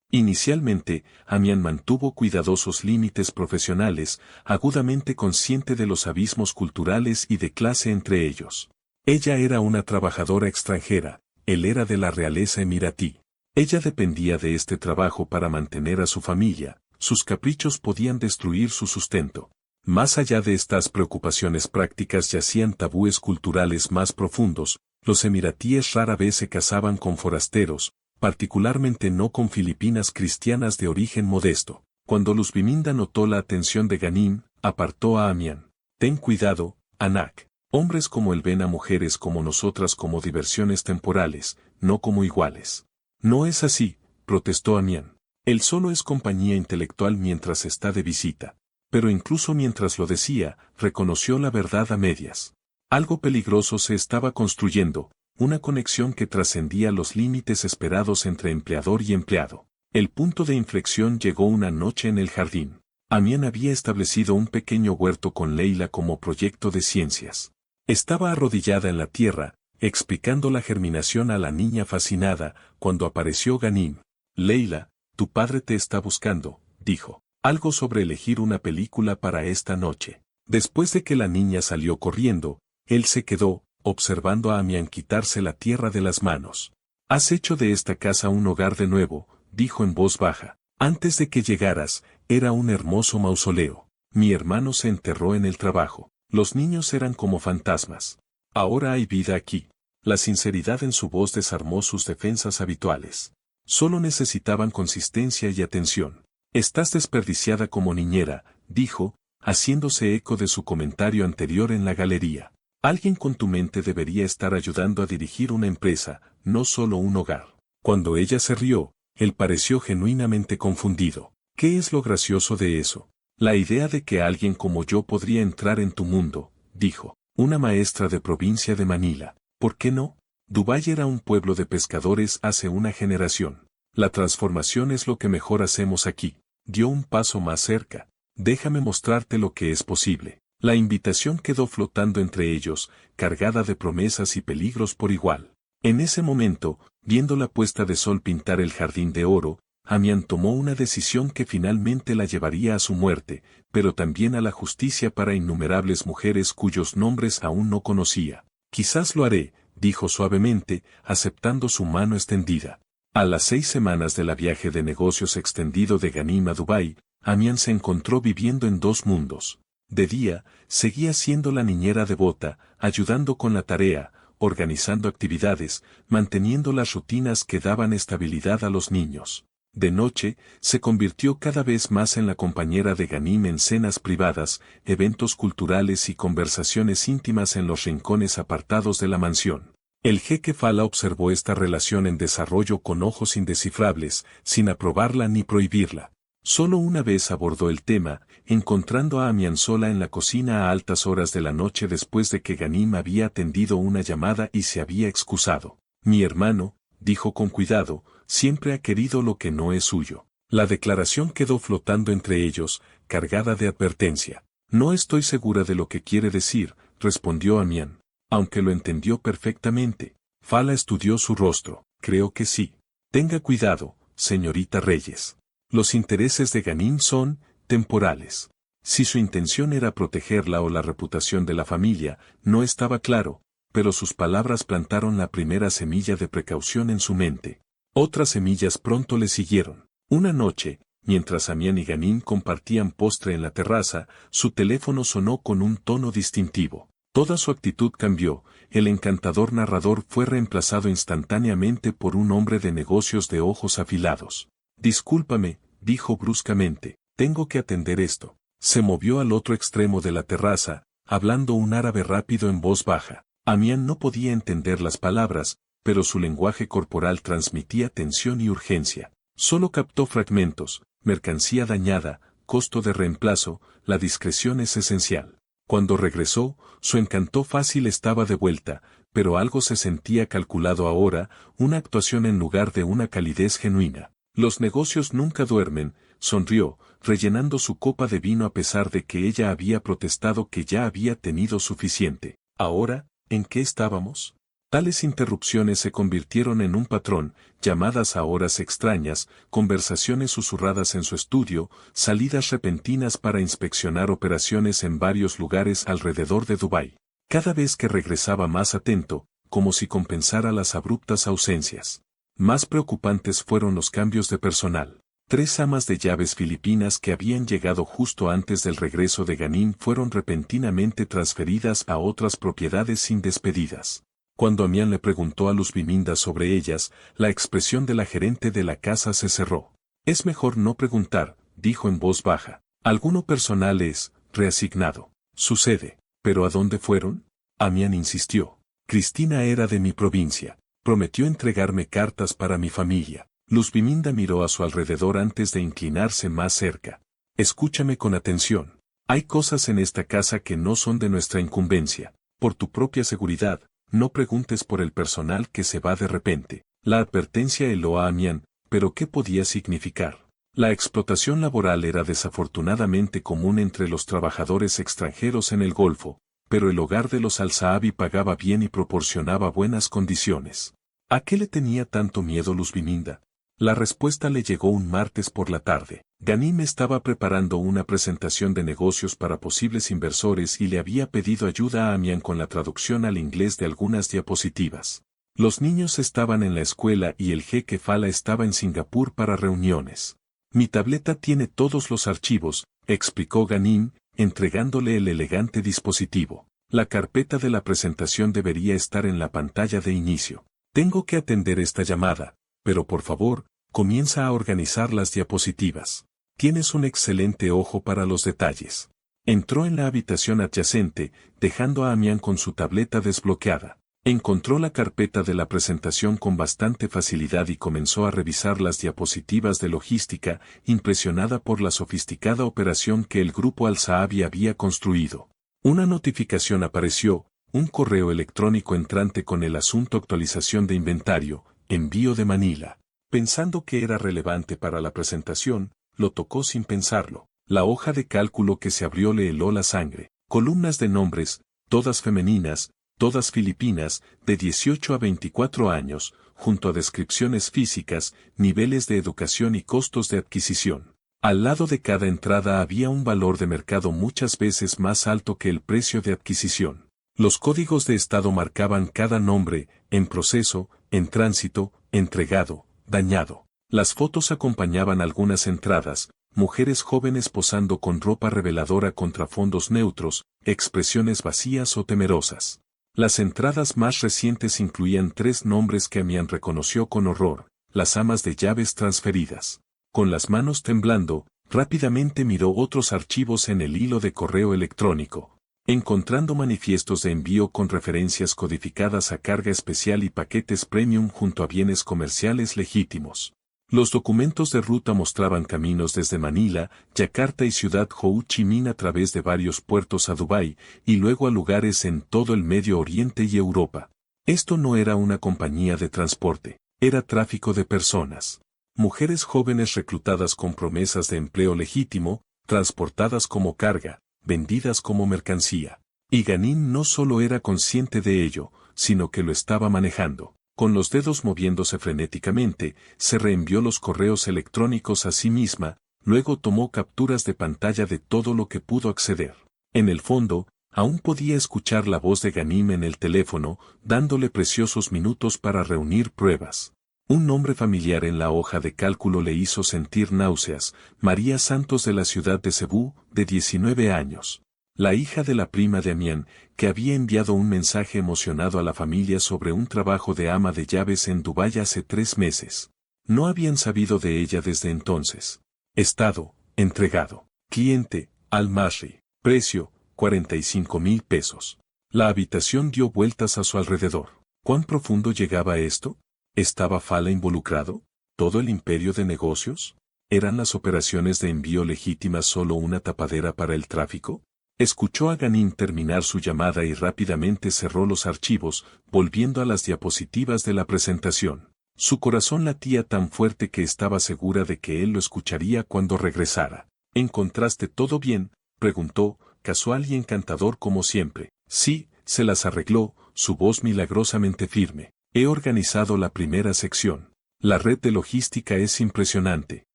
Inicialmente, Amián mantuvo cuidadosos límites profesionales, agudamente consciente de los abismos culturales y de clase entre ellos. Ella era una trabajadora extranjera, él era de la realeza emiratí. Ella dependía de este trabajo para mantener a su familia, sus caprichos podían destruir su sustento. Más allá de estas preocupaciones prácticas yacían tabúes culturales más profundos, los emiratíes rara vez se casaban con forasteros, particularmente no con filipinas cristianas de origen modesto. Cuando Luzbiminda notó la atención de Ghanim, apartó a Amián. Ten cuidado, Anak. Hombres como él ven a mujeres como nosotras como diversiones temporales, no como iguales. No es así, protestó Amián. Él solo es compañía intelectual mientras está de visita. Pero incluso mientras lo decía, reconoció la verdad a medias. Algo peligroso se estaba construyendo, una conexión que trascendía los límites esperados entre empleador y empleado. El punto de inflexión llegó una noche en el jardín. Amián había establecido un pequeño huerto con Leila como proyecto de ciencias. Estaba arrodillada en la tierra, explicando la germinación a la niña fascinada, cuando apareció Ghanim. Leila, tu padre te está buscando, dijo. Algo sobre elegir una película para esta noche. Después de que la niña salió corriendo, él se quedó, observando a Amián quitarse la tierra de las manos. Has hecho de esta casa un hogar de nuevo, dijo en voz baja. Antes de que llegaras, era un hermoso mausoleo. Mi hermano se enterró en el trabajo. Los niños eran como fantasmas. Ahora hay vida aquí. La sinceridad en su voz desarmó sus defensas habituales. Solo necesitaban consistencia y atención. Estás desperdiciada como niñera, dijo, haciéndose eco de su comentario anterior en la galería. Alguien con tu mente debería estar ayudando a dirigir una empresa, no solo un hogar. Cuando ella se rió, él pareció genuinamente confundido. ¿Qué es lo gracioso de eso? La idea de que alguien como yo podría entrar en tu mundo, dijo. Una maestra de provincia de Manila. ¿Por qué no? Dubái era un pueblo de pescadores hace una generación. La transformación es lo que mejor hacemos aquí. Dio un paso más cerca. Déjame mostrarte lo que es posible. La invitación quedó flotando entre ellos, cargada de promesas y peligros por igual. En ese momento, viendo la puesta de sol pintar el jardín de oro, Amián tomó una decisión que finalmente la llevaría a su muerte, pero también a la justicia para innumerables mujeres cuyos nombres aún no conocía. Quizás lo haré, dijo suavemente, aceptando su mano extendida. A las 6 semanas del viaje de negocios extendido de Ghanim a Dubái, Amián se encontró viviendo en dos mundos. De día, seguía siendo la niñera devota, ayudando con la tarea, organizando actividades, manteniendo las rutinas que daban estabilidad a los niños. De noche, se convirtió cada vez más en la compañera de Ghanim en cenas privadas, eventos culturales y conversaciones íntimas en los rincones apartados de la mansión. El jeque Fala observó esta relación en desarrollo con ojos indescifrables, sin aprobarla ni prohibirla. Solo una vez abordó el tema, encontrando a Amián sola en la cocina a altas horas de la noche después de que Ghanim había atendido una llamada y se había excusado. Mi hermano, dijo con cuidado, siempre ha querido lo que no es suyo. La declaración quedó flotando entre ellos, cargada de advertencia. No estoy segura de lo que quiere decir, respondió Amián, aunque lo entendió perfectamente. Fala estudió su rostro. Creo que sí. Tenga cuidado, señorita Reyes. Los intereses de Ghanim son temporales. Si su intención era protegerla o la reputación de la familia, no estaba claro, pero sus palabras plantaron la primera semilla de precaución en su mente. Otras semillas pronto le siguieron. Una noche, mientras Amián y Ghanim compartían postre en la terraza, su teléfono sonó con un tono distintivo. Toda su actitud cambió, el encantador narrador fue reemplazado instantáneamente por un hombre de negocios de ojos afilados. Discúlpame, dijo bruscamente, tengo que atender esto. Se movió al otro extremo de la terraza, hablando un árabe rápido en voz baja. Amián no podía entender las palabras, pero su lenguaje corporal transmitía tensión y urgencia. Solo captó fragmentos, mercancía dañada, costo de reemplazo, la discreción es esencial. Cuando regresó, su encanto fácil estaba de vuelta, pero algo se sentía calculado ahora, una actuación en lugar de una calidez genuina. Los negocios nunca duermen, sonrió, rellenando su copa de vino a pesar de que ella había protestado que ya había tenido suficiente. Ahora, ¿En qué estábamos? Tales interrupciones se convirtieron en un patrón, llamadas a horas extrañas, conversaciones susurradas en su estudio, salidas repentinas para inspeccionar operaciones en varios lugares alrededor de Dubái. Cada vez que regresaba más atento, como si compensara las abruptas ausencias. Más preocupantes fueron los cambios de personal. 3 amas de llaves filipinas que habían llegado justo antes del regreso de Ganim fueron repentinamente transferidas a otras propiedades sin despedidas. Cuando Amián le preguntó a Luz Biminda sobre ellas, la expresión de la gerente de la casa se cerró. Es mejor no preguntar, dijo en voz baja. Alguno personal es reasignado. Sucede. ¿Pero a dónde fueron? Amián insistió. Cristina era de mi provincia. Prometió entregarme cartas para mi familia. Luz Biminda miró a su alrededor antes de inclinarse más cerca. Escúchame con atención. Hay cosas en esta casa que no son de nuestra incumbencia. Por tu propia seguridad, no preguntes por el personal que se va de repente. La advertencia heló a Amián, pero ¿qué podía significar? La explotación laboral era desafortunadamente común entre los trabajadores extranjeros en el Golfo, pero el hogar de los Al-Saabi pagaba bien y proporcionaba buenas condiciones. ¿A qué le tenía tanto miedo Luz Biminda? La respuesta le llegó un martes por la tarde. Ganim estaba preparando una presentación de negocios para posibles inversores y le había pedido ayuda a Amián con la traducción al inglés de algunas diapositivas. Los niños estaban en la escuela y el jeque Fala estaba en Singapur para reuniones. Mi tableta tiene todos los archivos, explicó Ganim, entregándole el elegante dispositivo. La carpeta de la presentación debería estar en la pantalla de inicio. Tengo que atender esta llamada, pero por favor, comienza a organizar las diapositivas. Tienes un excelente ojo para los detalles. Entró en la habitación adyacente, dejando a Amián con su tableta desbloqueada. Encontró la carpeta de la presentación con bastante facilidad y comenzó a revisar las diapositivas de logística, impresionada por la sofisticada operación que el grupo Al-Saabi había construido. Una notificación apareció, un correo electrónico entrante con el asunto actualización de inventario, envío de Manila. Pensando que era relevante para la presentación, lo tocó sin pensarlo. La hoja de cálculo que se abrió le heló la sangre. Columnas de nombres, todas femeninas, todas filipinas, de 18 a 24 años, junto a descripciones físicas, niveles de educación y costos de adquisición. Al lado de cada entrada había un valor de mercado muchas veces más alto que el precio de adquisición. Los códigos de estado marcaban cada nombre, en proceso, en tránsito, entregado, dañado. Las fotos acompañaban algunas entradas, mujeres jóvenes posando con ropa reveladora contra fondos neutros, expresiones vacías o temerosas. Las entradas más recientes incluían 3 nombres que Amián reconoció con horror, las amas de llaves transferidas. Con las manos temblando, rápidamente miró otros archivos en el hilo de correo electrónico. Encontrando manifiestos de envío con referencias codificadas a carga especial y paquetes premium junto a bienes comerciales legítimos. Los documentos de ruta mostraban caminos desde Manila, Yakarta y Ciudad Ho Chi Minh a través de varios puertos a Dubái, y luego a lugares en todo el Medio Oriente y Europa. Esto no era una compañía de transporte, era tráfico de personas. Mujeres jóvenes reclutadas con promesas de empleo legítimo, transportadas como carga, vendidas como mercancía. Y Ganim no solo era consciente de ello, sino que lo estaba manejando. Con los dedos moviéndose frenéticamente, se reenvió los correos electrónicos a sí misma, luego tomó capturas de pantalla de todo lo que pudo acceder. En el fondo, aún podía escuchar la voz de Ganim en el teléfono, dándole preciosos minutos para reunir pruebas. Un nombre familiar en la hoja de cálculo le hizo sentir náuseas, María Santos de la ciudad de Cebú, de 19 años. La hija de la prima de Amián, que había enviado un mensaje emocionado a la familia sobre un trabajo de ama de llaves en Dubái hace 3 meses. No habían sabido de ella desde entonces. Estado, entregado. Cliente, Al-Masri. Precio, 45,000 pesos. La habitación dio vueltas a su alrededor. ¿Cuán profundo llegaba esto? ¿Estaba Fala involucrado? ¿Todo el imperio de negocios? ¿Eran las operaciones de envío legítimas solo una tapadera para el tráfico? Escuchó a Ganim terminar su llamada y rápidamente cerró los archivos, volviendo a las diapositivas de la presentación. Su corazón latía tan fuerte que estaba segura de que él lo escucharía cuando regresara. ¿Encontraste todo bien?, preguntó, casual y encantador como siempre. Sí, se las arregló, su voz milagrosamente firme. He organizado la primera sección. La red de logística es impresionante.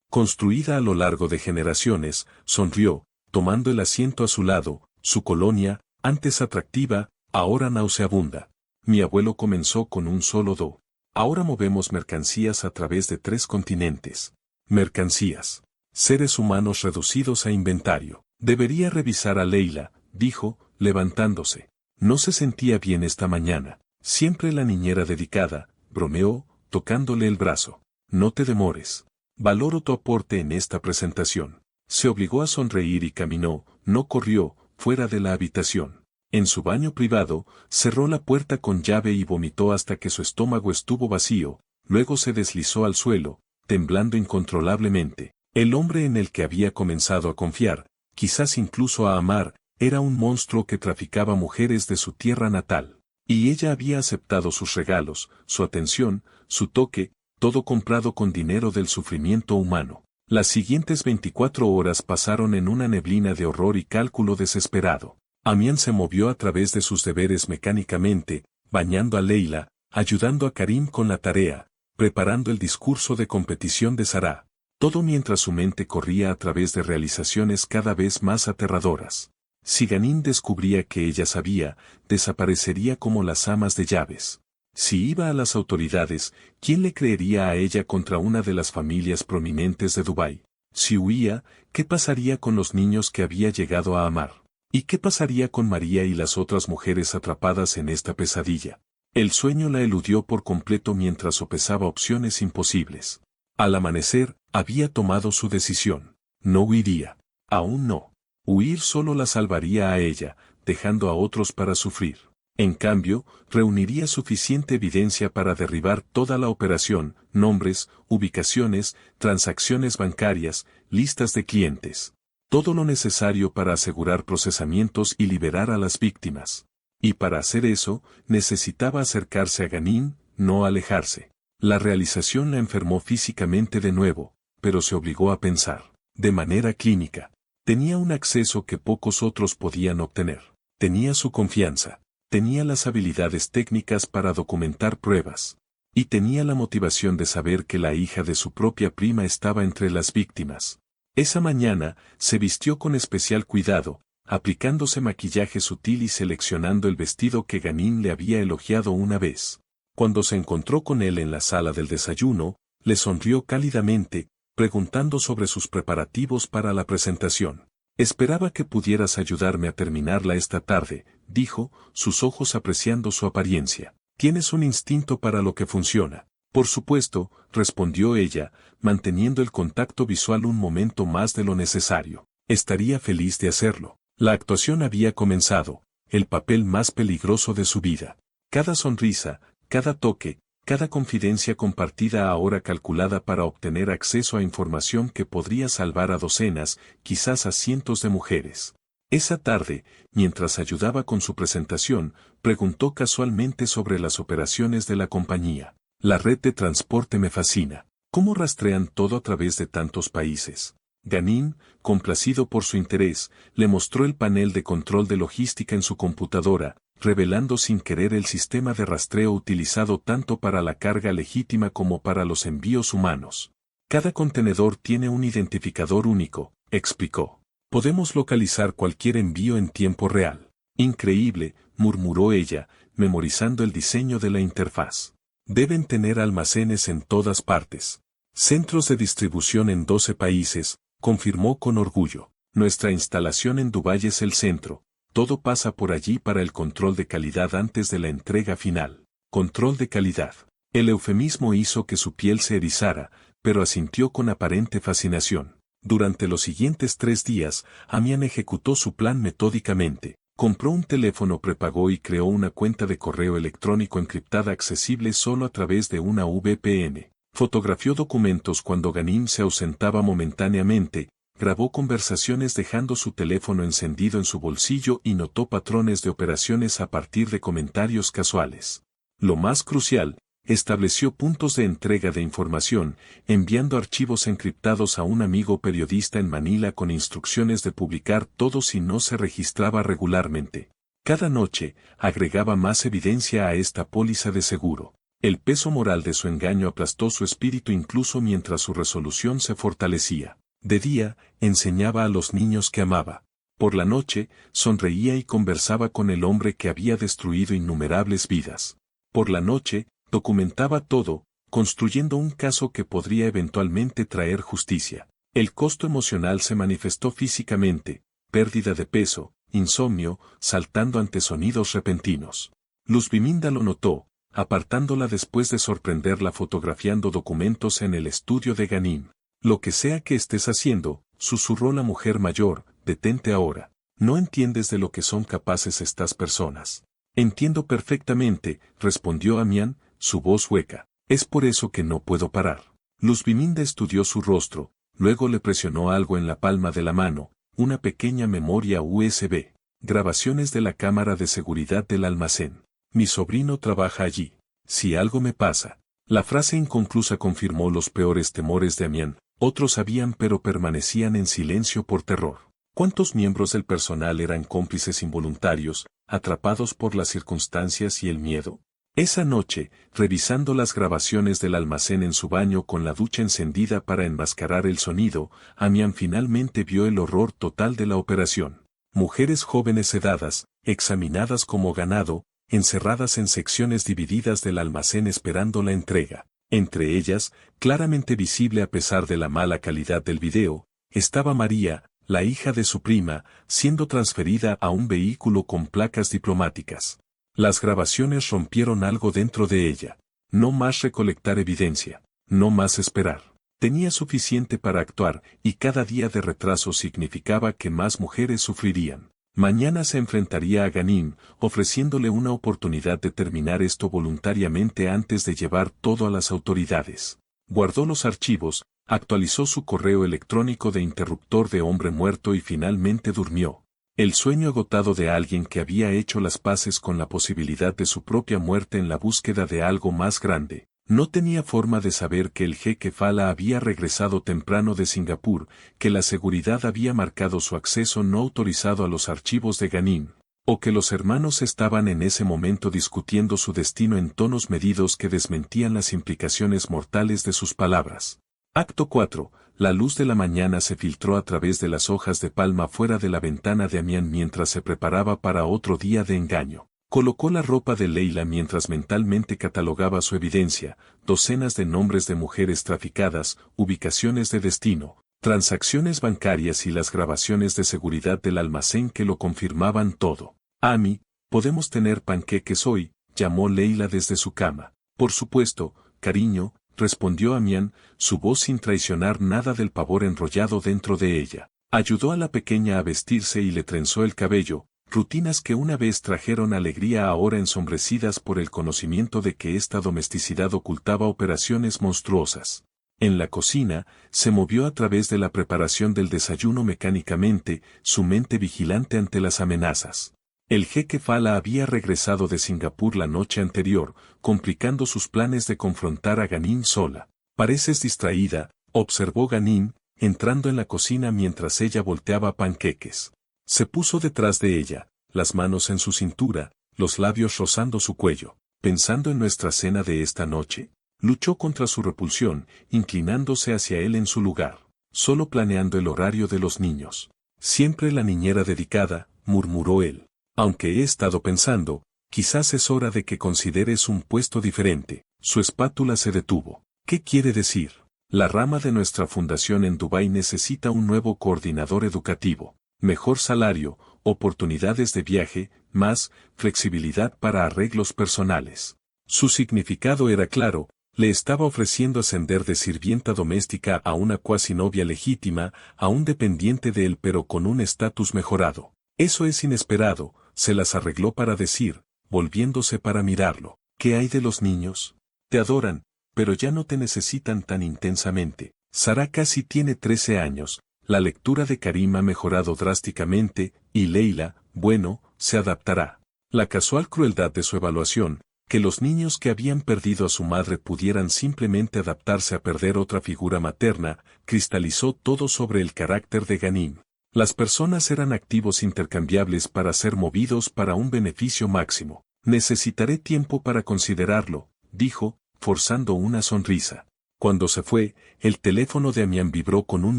Construida a lo largo de generaciones, sonrió, tomando el asiento a su lado. Su colonia, antes atractiva, ahora nauseabunda. Mi abuelo comenzó con un solo do. Ahora movemos mercancías a través de 3 continentes. Mercancías. Seres humanos reducidos a inventario. Debería revisar a Leila, dijo, levantándose. No se sentía bien esta mañana. Siempre la niñera dedicada, bromeó, tocándole el brazo. No te demores. Valoro tu aporte en esta presentación. Se obligó a sonreír y caminó, no corrió, fuera de la habitación. En su baño privado, cerró la puerta con llave y vomitó hasta que su estómago estuvo vacío, luego se deslizó al suelo, temblando incontrolablemente. El hombre en el que había comenzado a confiar, quizás incluso a amar, era un monstruo que traficaba mujeres de su tierra natal. Y ella había aceptado sus regalos, su atención, su toque, todo comprado con dinero del sufrimiento humano. Las siguientes 24 horas pasaron en una neblina de horror y cálculo desesperado. Amián se movió a través de sus deberes mecánicamente, bañando a Leila, ayudando a Karim con la tarea, preparando el discurso de competición de Sara. Todo mientras su mente corría a través de realizaciones cada vez más aterradoras. Si Ganín descubría que ella sabía, desaparecería como las amas de llaves. Si iba a las autoridades, ¿quién le creería a ella contra una de las familias prominentes de Dubái? Si huía, ¿qué pasaría con los niños que había llegado a amar? ¿Y qué pasaría con María y las otras mujeres atrapadas en esta pesadilla? El sueño la eludió por completo mientras sopesaba opciones imposibles. Al amanecer, había tomado su decisión. No huiría. Aún no. Huir solo la salvaría a ella, dejando a otros para sufrir. En cambio, reuniría suficiente evidencia para derribar toda la operación, nombres, ubicaciones, transacciones bancarias, listas de clientes. Todo lo necesario para asegurar procesamientos y liberar a las víctimas. Y para hacer eso, necesitaba acercarse a Ganín, no alejarse. La realización la enfermó físicamente de nuevo, pero se obligó a pensar, de manera clínica. Tenía un acceso que pocos otros podían obtener. Tenía su confianza. Tenía las habilidades técnicas para documentar pruebas. Y tenía la motivación de saber que la hija de su propia prima estaba entre las víctimas. Esa mañana, se vistió con especial cuidado, aplicándose maquillaje sutil y seleccionando el vestido que Ganín le había elogiado una vez. Cuando se encontró con él en la sala del desayuno, le sonrió cálidamente, preguntando sobre sus preparativos para la presentación. Esperaba que pudieras ayudarme a terminarla esta tarde, dijo, sus ojos apreciando su apariencia. Tienes un instinto para lo que funciona. Por supuesto, respondió ella, manteniendo el contacto visual un momento más de lo necesario. Estaría feliz de hacerlo. La actuación había comenzado, el papel más peligroso de su vida. Cada sonrisa, cada toque, cada confidencia compartida ahora calculada para obtener acceso a información que podría salvar a docenas, quizás a cientos de mujeres. Esa tarde, mientras ayudaba con su presentación, preguntó casualmente sobre las operaciones de la compañía. La red de transporte me fascina. ¿Cómo rastrean todo a través de tantos países? Ganín, complacido por su interés, le mostró el panel de control de logística en su computadora, revelando sin querer el sistema de rastreo utilizado tanto para la carga legítima como para los envíos humanos. Cada contenedor tiene un identificador único, explicó. Podemos localizar cualquier envío en tiempo real. Increíble, murmuró ella, memorizando el diseño de la interfaz. Deben tener almacenes en todas partes. Centros de distribución en 12 países, confirmó con orgullo. Nuestra instalación en Dubái es el centro. Todo pasa por allí para el control de calidad antes de la entrega final. Control de calidad. El eufemismo hizo que su piel se erizara, pero asintió con aparente fascinación. Durante los siguientes 3 días, Amián ejecutó su plan metódicamente. Compró un teléfono prepago y creó una cuenta de correo electrónico encriptada accesible solo a través de una VPN. Fotografió documentos cuando Ganín se ausentaba momentáneamente, grabó conversaciones dejando su teléfono encendido en su bolsillo y notó patrones de operaciones a partir de comentarios casuales. Lo más crucial, estableció puntos de entrega de información, enviando archivos encriptados a un amigo periodista en Manila con instrucciones de publicar todo si no se registraba regularmente. Cada noche, agregaba más evidencia a esta póliza de seguro. El peso moral de su engaño aplastó su espíritu incluso mientras su resolución se fortalecía. De día, enseñaba a los niños que amaba. Por la noche, sonreía y conversaba con el hombre que había destruido innumerables vidas. Por la noche, documentaba todo, construyendo un caso que podría eventualmente traer justicia. El costo emocional se manifestó físicamente, pérdida de peso, insomnio, saltando ante sonidos repentinos. Luz Biminda lo notó, apartándola después de sorprenderla fotografiando documentos en el estudio de Ganim. Lo que sea que estés haciendo, susurró la mujer mayor, detente ahora. No entiendes de lo que son capaces estas personas. Entiendo perfectamente, respondió Amián, su voz hueca. Es por eso que no puedo parar. Luz Biminda estudió su rostro, luego le presionó algo en la palma de la mano, una pequeña memoria USB. Grabaciones de la cámara de seguridad del almacén. Mi sobrino trabaja allí. Si algo me pasa. La frase inconclusa confirmó los peores temores de Amián. Otros sabían pero permanecían en silencio por terror. ¿Cuántos miembros del personal eran cómplices involuntarios, atrapados por las circunstancias y el miedo? Esa noche, revisando las grabaciones del almacén en su baño con la ducha encendida para enmascarar el sonido, Amián finalmente vio el horror total de la operación. Mujeres jóvenes sedadas, examinadas como ganado, encerradas en secciones divididas del almacén esperando la entrega. Entre ellas, claramente visible a pesar de la mala calidad del video, estaba María, la hija de su prima, siendo transferida a un vehículo con placas diplomáticas. Las grabaciones rompieron algo dentro de ella. No más recolectar evidencia, no más esperar. Tenía suficiente para actuar, y cada día de retraso significaba que más mujeres sufrirían. Mañana se enfrentaría a Ganim, ofreciéndole una oportunidad de terminar esto voluntariamente antes de llevar todo a las autoridades. Guardó los archivos, actualizó su correo electrónico de interruptor de hombre muerto y finalmente durmió. El sueño agotado de alguien que había hecho las paces con la posibilidad de su propia muerte en la búsqueda de algo más grande. No tenía forma de saber que el jeque Fala había regresado temprano de Singapur, que la seguridad había marcado su acceso no autorizado a los archivos de Ganim, o que los hermanos estaban en ese momento discutiendo su destino en tonos medidos que desmentían las implicaciones mortales de sus palabras. Acto 4. La luz de la mañana se filtró a través de las hojas de palma fuera de la ventana de Amián mientras se preparaba para otro día de engaño. Colocó la ropa de Leila mientras mentalmente catalogaba su evidencia, docenas de nombres de mujeres traficadas, ubicaciones de destino, transacciones bancarias y las grabaciones de seguridad del almacén que lo confirmaban todo. Ami, ¿podemos tener panqueques hoy?, llamó Leila desde su cama. Por supuesto, cariño, respondió Amián, su voz sin traicionar nada del pavor enrollado dentro de ella. Ayudó a la pequeña a vestirse y le trenzó el cabello, rutinas que una vez trajeron alegría ahora ensombrecidas por el conocimiento de que esta domesticidad ocultaba operaciones monstruosas. En la cocina, se movió a través de la preparación del desayuno mecánicamente, su mente vigilante ante las amenazas. El jeque Fala había regresado de Singapur la noche anterior, complicando sus planes de confrontar a Ganim sola. Pareces distraída, observó Ganim, entrando en la cocina mientras ella volteaba panqueques. Se puso detrás de ella, las manos en su cintura, los labios rozando su cuello. Pensando en nuestra cena de esta noche, luchó contra su repulsión, inclinándose hacia él en su lugar, solo planeando el horario de los niños. Siempre la niñera dedicada, murmuró él. Aunque he estado pensando, quizás es hora de que consideres un puesto diferente. Su espátula se detuvo. ¿Qué quiere decir? La rama de nuestra fundación en Dubái necesita un nuevo coordinador educativo. Mejor salario, oportunidades de viaje, más flexibilidad para arreglos personales. Su significado era claro, le estaba ofreciendo ascender de sirvienta doméstica a una cuasi novia legítima, a un dependiente de él pero con un estatus mejorado. Eso es inesperado, se las arregló para decir, volviéndose para mirarlo. ¿Qué hay de los niños? Te adoran, pero ya no te necesitan tan intensamente. Sara casi tiene 13 años. La lectura de Karim ha mejorado drásticamente, y Leila, bueno, se adaptará. La casual crueldad de su evaluación, que los niños que habían perdido a su madre pudieran simplemente adaptarse a perder otra figura materna, cristalizó todo sobre el carácter de Ganim. Las personas eran activos intercambiables para ser movidos para un beneficio máximo. Necesitaré tiempo para considerarlo, dijo, forzando una sonrisa. Cuando se fue, el teléfono de Amián vibró con un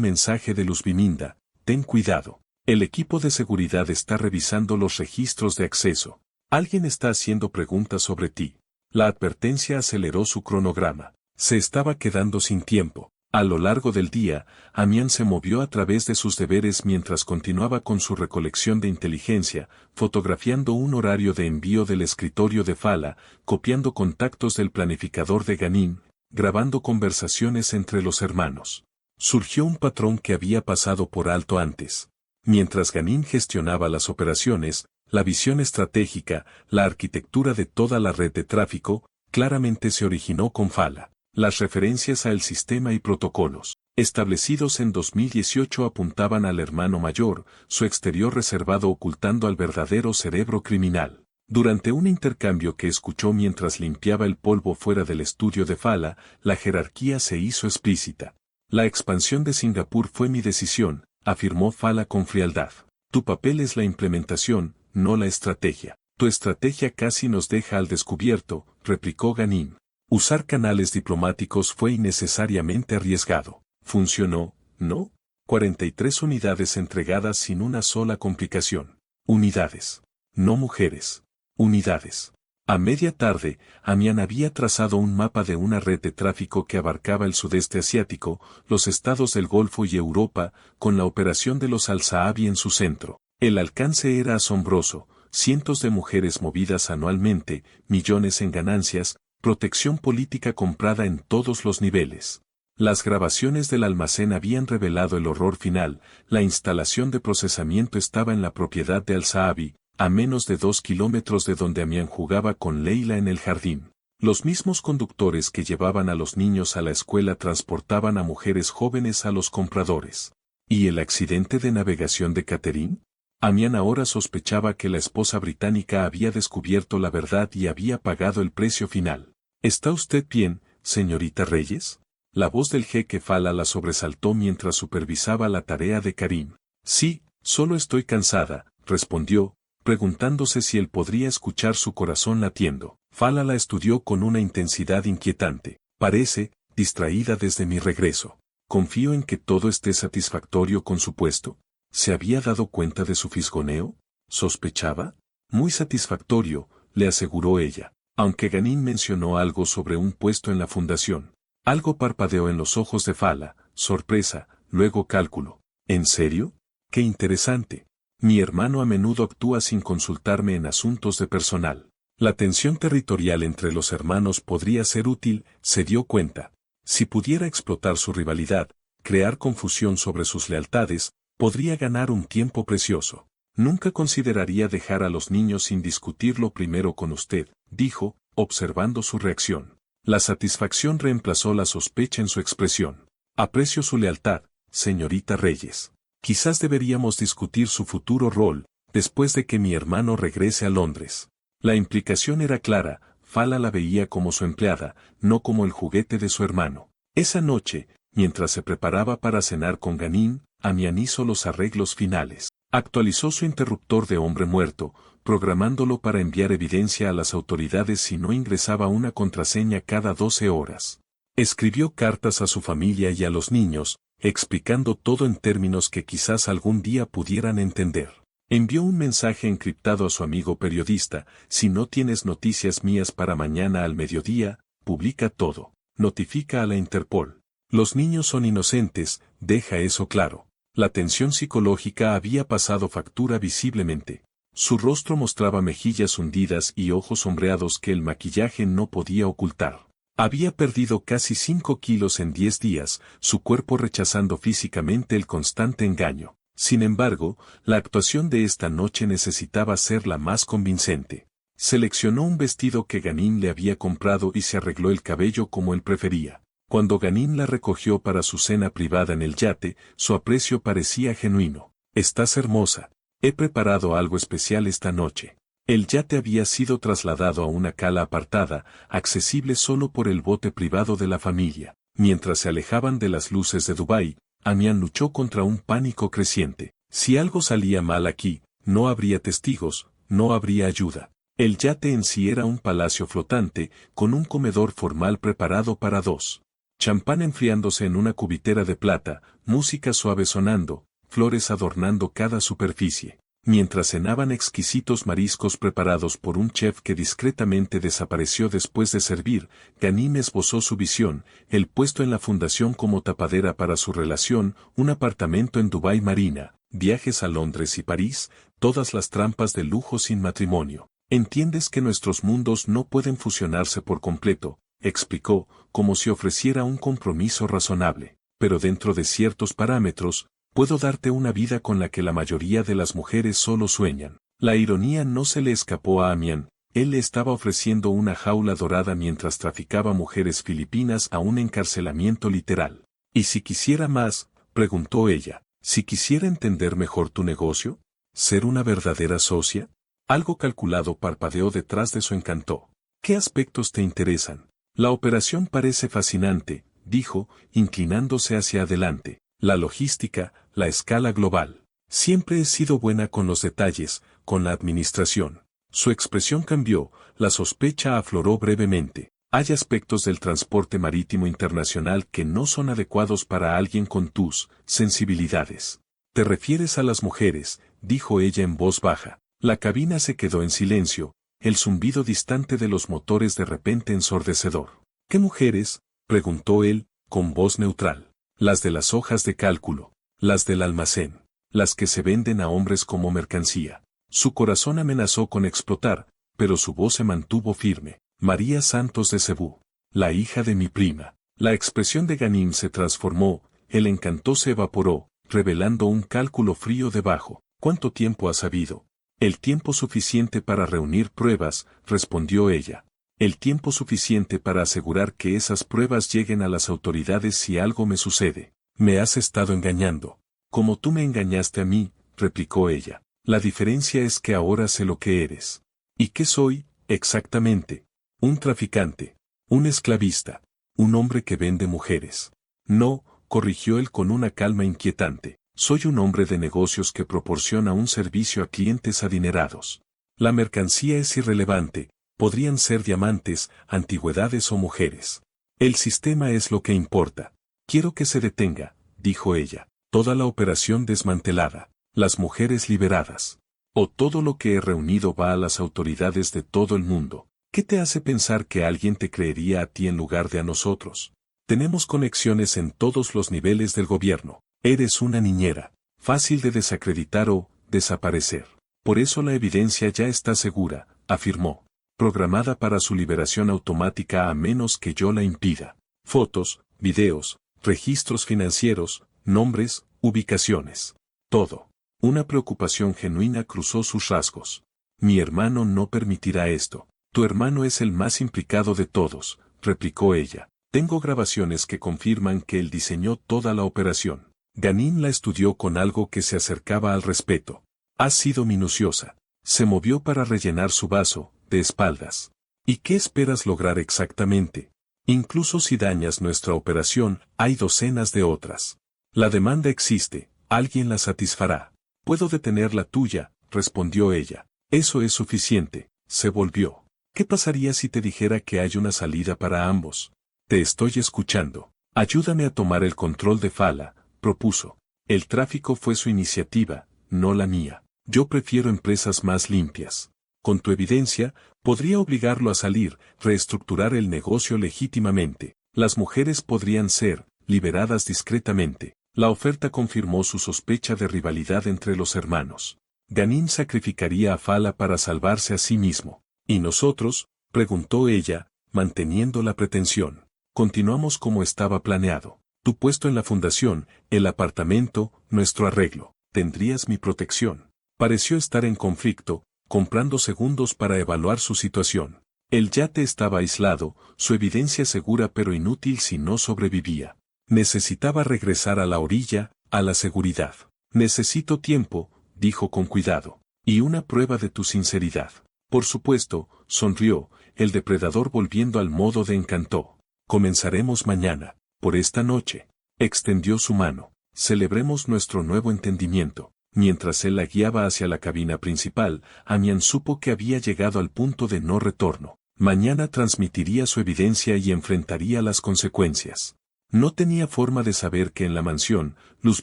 mensaje de Luzviminda: ten cuidado. El equipo de seguridad está revisando los registros de acceso. Alguien está haciendo preguntas sobre ti. La advertencia aceleró su cronograma. Se estaba quedando sin tiempo. A lo largo del día, Amián se movió a través de sus deberes mientras continuaba con su recolección de inteligencia, fotografiando un horario de envío del escritorio de Fala, copiando contactos del planificador de Ganín, grabando conversaciones entre los hermanos. Surgió un patrón que había pasado por alto antes. Mientras Ganín gestionaba las operaciones, la visión estratégica, la arquitectura de toda la red de tráfico, claramente se originó con Fala. Las referencias al sistema y protocolos establecidos en 2018 apuntaban al hermano mayor, su exterior reservado ocultando al verdadero cerebro criminal. Durante un intercambio que escuchó mientras limpiaba el polvo fuera del estudio de Fala, la jerarquía se hizo explícita. La expansión de Singapur fue mi decisión, afirmó Fala con frialdad. Tu papel es la implementación, no la estrategia. Tu estrategia casi nos deja al descubierto, replicó Ganín. Usar canales diplomáticos fue innecesariamente arriesgado. Funcionó, ¿no? 43 unidades entregadas sin una sola complicación. Unidades. No mujeres. Unidades. A media tarde, Amián había trazado un mapa de una red de tráfico que abarcaba el sudeste asiático, los estados del Golfo y Europa, con la operación de los Al-Saabi en su centro. El alcance era asombroso, cientos de mujeres movidas anualmente, millones en ganancias, protección política comprada en todos los niveles. Las grabaciones del almacén habían revelado el horror final, la instalación de procesamiento estaba en la propiedad de Al-Saabi, a menos de 2 kilómetros de donde Amián jugaba con Leila en el jardín. Los mismos conductores que llevaban a los niños a la escuela transportaban a mujeres jóvenes a los compradores. ¿Y el accidente de navegación de Catherine? Amián ahora sospechaba que la esposa británica había descubierto la verdad y había pagado el precio final. ¿Está usted bien, señorita Reyes? La voz del jeque Fala la sobresaltó mientras supervisaba la tarea de Karim. Sí, solo estoy cansada, respondió, preguntándose si él podría escuchar su corazón latiendo. Fala la estudió con una intensidad inquietante. Parece, distraída desde mi regreso. Confío en que todo esté satisfactorio con su puesto. ¿Se había dado cuenta de su fisgoneo? ¿Sospechaba? Muy satisfactorio, le aseguró ella, aunque Ganín mencionó algo sobre un puesto en la fundación. Algo parpadeó en los ojos de Fala, sorpresa, luego cálculo. ¿En serio? ¡Qué interesante! Mi hermano a menudo actúa sin consultarme en asuntos de personal. La tensión territorial entre los hermanos podría ser útil, se dio cuenta. Si pudiera explotar su rivalidad, crear confusión sobre sus lealtades, podría ganar un tiempo precioso. Nunca consideraría dejar a los niños sin discutirlo primero con usted, dijo, observando su reacción. La satisfacción reemplazó la sospecha en su expresión. Aprecio su lealtad, señorita Reyes. Quizás deberíamos discutir su futuro rol, después de que mi hermano regrese a Londres. La implicación era clara, Fala la veía como su empleada, no como el juguete de su hermano. Esa noche, mientras se preparaba para cenar con Ganín, Amián hizo los arreglos finales. Actualizó su interruptor de hombre muerto, programándolo para enviar evidencia a las autoridades si no ingresaba una contraseña cada 12 horas. Escribió cartas a su familia y a los niños, explicando todo en términos que quizás algún día pudieran entender. Envió un mensaje encriptado a su amigo periodista: si no tienes noticias mías para mañana al mediodía, publica todo. Notifica a la Interpol. Los niños son inocentes, deja eso claro. La tensión psicológica había pasado factura visiblemente. Su rostro mostraba mejillas hundidas y ojos sombreados que el maquillaje no podía ocultar. Había perdido casi 5 kilos en 10 días, su cuerpo rechazando físicamente el constante engaño. Sin embargo, la actuación de esta noche necesitaba ser la más convincente. Seleccionó un vestido que Ganín le había comprado y se arregló el cabello como él prefería. Cuando Ganín la recogió para su cena privada en el yate, su aprecio parecía genuino. Estás hermosa. He preparado algo especial esta noche. El yate había sido trasladado a una cala apartada, accesible solo por el bote privado de la familia. Mientras se alejaban de las luces de Dubái, Amián luchó contra un pánico creciente. Si algo salía mal aquí, no habría testigos, no habría ayuda. El yate en sí era un palacio flotante, con un comedor formal preparado para dos. Champán enfriándose en una cubitera de plata, música suave sonando, flores adornando cada superficie. Mientras cenaban exquisitos mariscos preparados por un chef que discretamente desapareció después de servir, Ganim esbozó su visión, el puesto en la fundación como tapadera para su relación, un apartamento en Dubái Marina, viajes a Londres y París, todas las trampas de lujo sin matrimonio. Entiendes que nuestros mundos no pueden fusionarse por completo, explicó, como si ofreciera un compromiso razonable, pero dentro de ciertos parámetros, puedo darte una vida con la que la mayoría de las mujeres solo sueñan. La ironía no se le escapó a Amian, él le estaba ofreciendo una jaula dorada mientras traficaba mujeres filipinas a un encarcelamiento literal. ¿Y si quisiera más? Preguntó ella. ¿Si quisiera entender mejor tu negocio? ¿Ser una verdadera socia? Algo calculado parpadeó detrás de su encanto. ¿Qué aspectos te interesan? La operación parece fascinante, dijo, inclinándose hacia adelante. La logística, la escala global. Siempre he sido buena con los detalles, con la administración. Su expresión cambió, la sospecha afloró brevemente. Hay aspectos del transporte marítimo internacional que no son adecuados para alguien con tus sensibilidades. ¿Te refieres a las mujeres?, dijo ella en voz baja. La cabina se quedó en silencio, el zumbido distante de los motores de repente ensordecedor. ¿Qué mujeres?, preguntó él, con voz neutral. Las de las hojas de cálculo, las del almacén, las que se venden a hombres como mercancía. Su corazón amenazó con explotar, pero su voz se mantuvo firme. María Santos de Cebú, la hija de mi prima. La expresión de Ganim se transformó, el encanto se evaporó, revelando un cálculo frío debajo. ¿Cuánto tiempo has habido? El tiempo suficiente para reunir pruebas, respondió ella. El tiempo suficiente para asegurar que esas pruebas lleguen a las autoridades si algo me sucede. Me has estado engañando. Como tú me engañaste a mí, replicó ella. La diferencia es que ahora sé lo que eres. ¿Y qué soy, exactamente? Un traficante. Un esclavista. Un hombre que vende mujeres. No, corrigió él con una calma inquietante. Soy un hombre de negocios que proporciona un servicio a clientes adinerados. La mercancía es irrelevante. Podrían ser diamantes, antigüedades o mujeres. El sistema es lo que importa. Quiero que se detenga, dijo ella. Toda la operación desmantelada. Las mujeres liberadas. O todo lo que he reunido va a las autoridades de todo el mundo. ¿Qué te hace pensar que alguien te creería a ti en lugar de a nosotros? Tenemos conexiones en todos los niveles del gobierno. Eres una niñera. Fácil de desacreditar o desaparecer. Por eso la evidencia ya está segura, afirmó. Programada para su liberación automática a menos que yo la impida. Fotos, videos, registros financieros, nombres, ubicaciones. Todo. Una preocupación genuina cruzó sus rasgos. Mi hermano no permitirá esto. Tu hermano es el más implicado de todos, replicó ella. Tengo grabaciones que confirman que él diseñó toda la operación. Ganim la estudió con algo que se acercaba al respeto. Has sido minuciosa. Se movió para rellenar su vaso, de espaldas. ¿Y qué esperas lograr exactamente? Incluso si dañas nuestra operación, hay docenas de otras. La demanda existe, alguien la satisfará. Puedo detener la tuya, respondió ella. Eso es suficiente, se volvió. ¿Qué pasaría si te dijera que hay una salida para ambos? Te estoy escuchando. Ayúdame a tomar el control de Fala, propuso. El tráfico fue su iniciativa, no la mía. Yo prefiero empresas más limpias. Con tu evidencia, podría obligarlo a salir, reestructurar el negocio legítimamente. Las mujeres podrían ser liberadas discretamente. La oferta confirmó su sospecha de rivalidad entre los hermanos. Ganim sacrificaría a Fala para salvarse a sí mismo. ¿Y nosotros?, preguntó ella, manteniendo la pretensión. Continuamos como estaba planeado. Tu puesto en la fundación, el apartamento, nuestro arreglo. Tendrías mi protección. Pareció estar en conflicto, comprando segundos para evaluar su situación. El yate estaba aislado, su evidencia segura pero inútil si no sobrevivía. Necesitaba regresar a la orilla, a la seguridad. Necesito tiempo, dijo con cuidado. Y una prueba de tu sinceridad. Por supuesto, sonrió, el depredador volviendo al modo de encanto. Comenzaremos mañana, por esta noche. Extendió su mano. Celebremos nuestro nuevo entendimiento. Mientras él la guiaba hacia la cabina principal, Amian supo que había llegado al punto de no retorno. Mañana transmitiría su evidencia y enfrentaría las consecuencias. No tenía forma de saber que en la mansión, Luz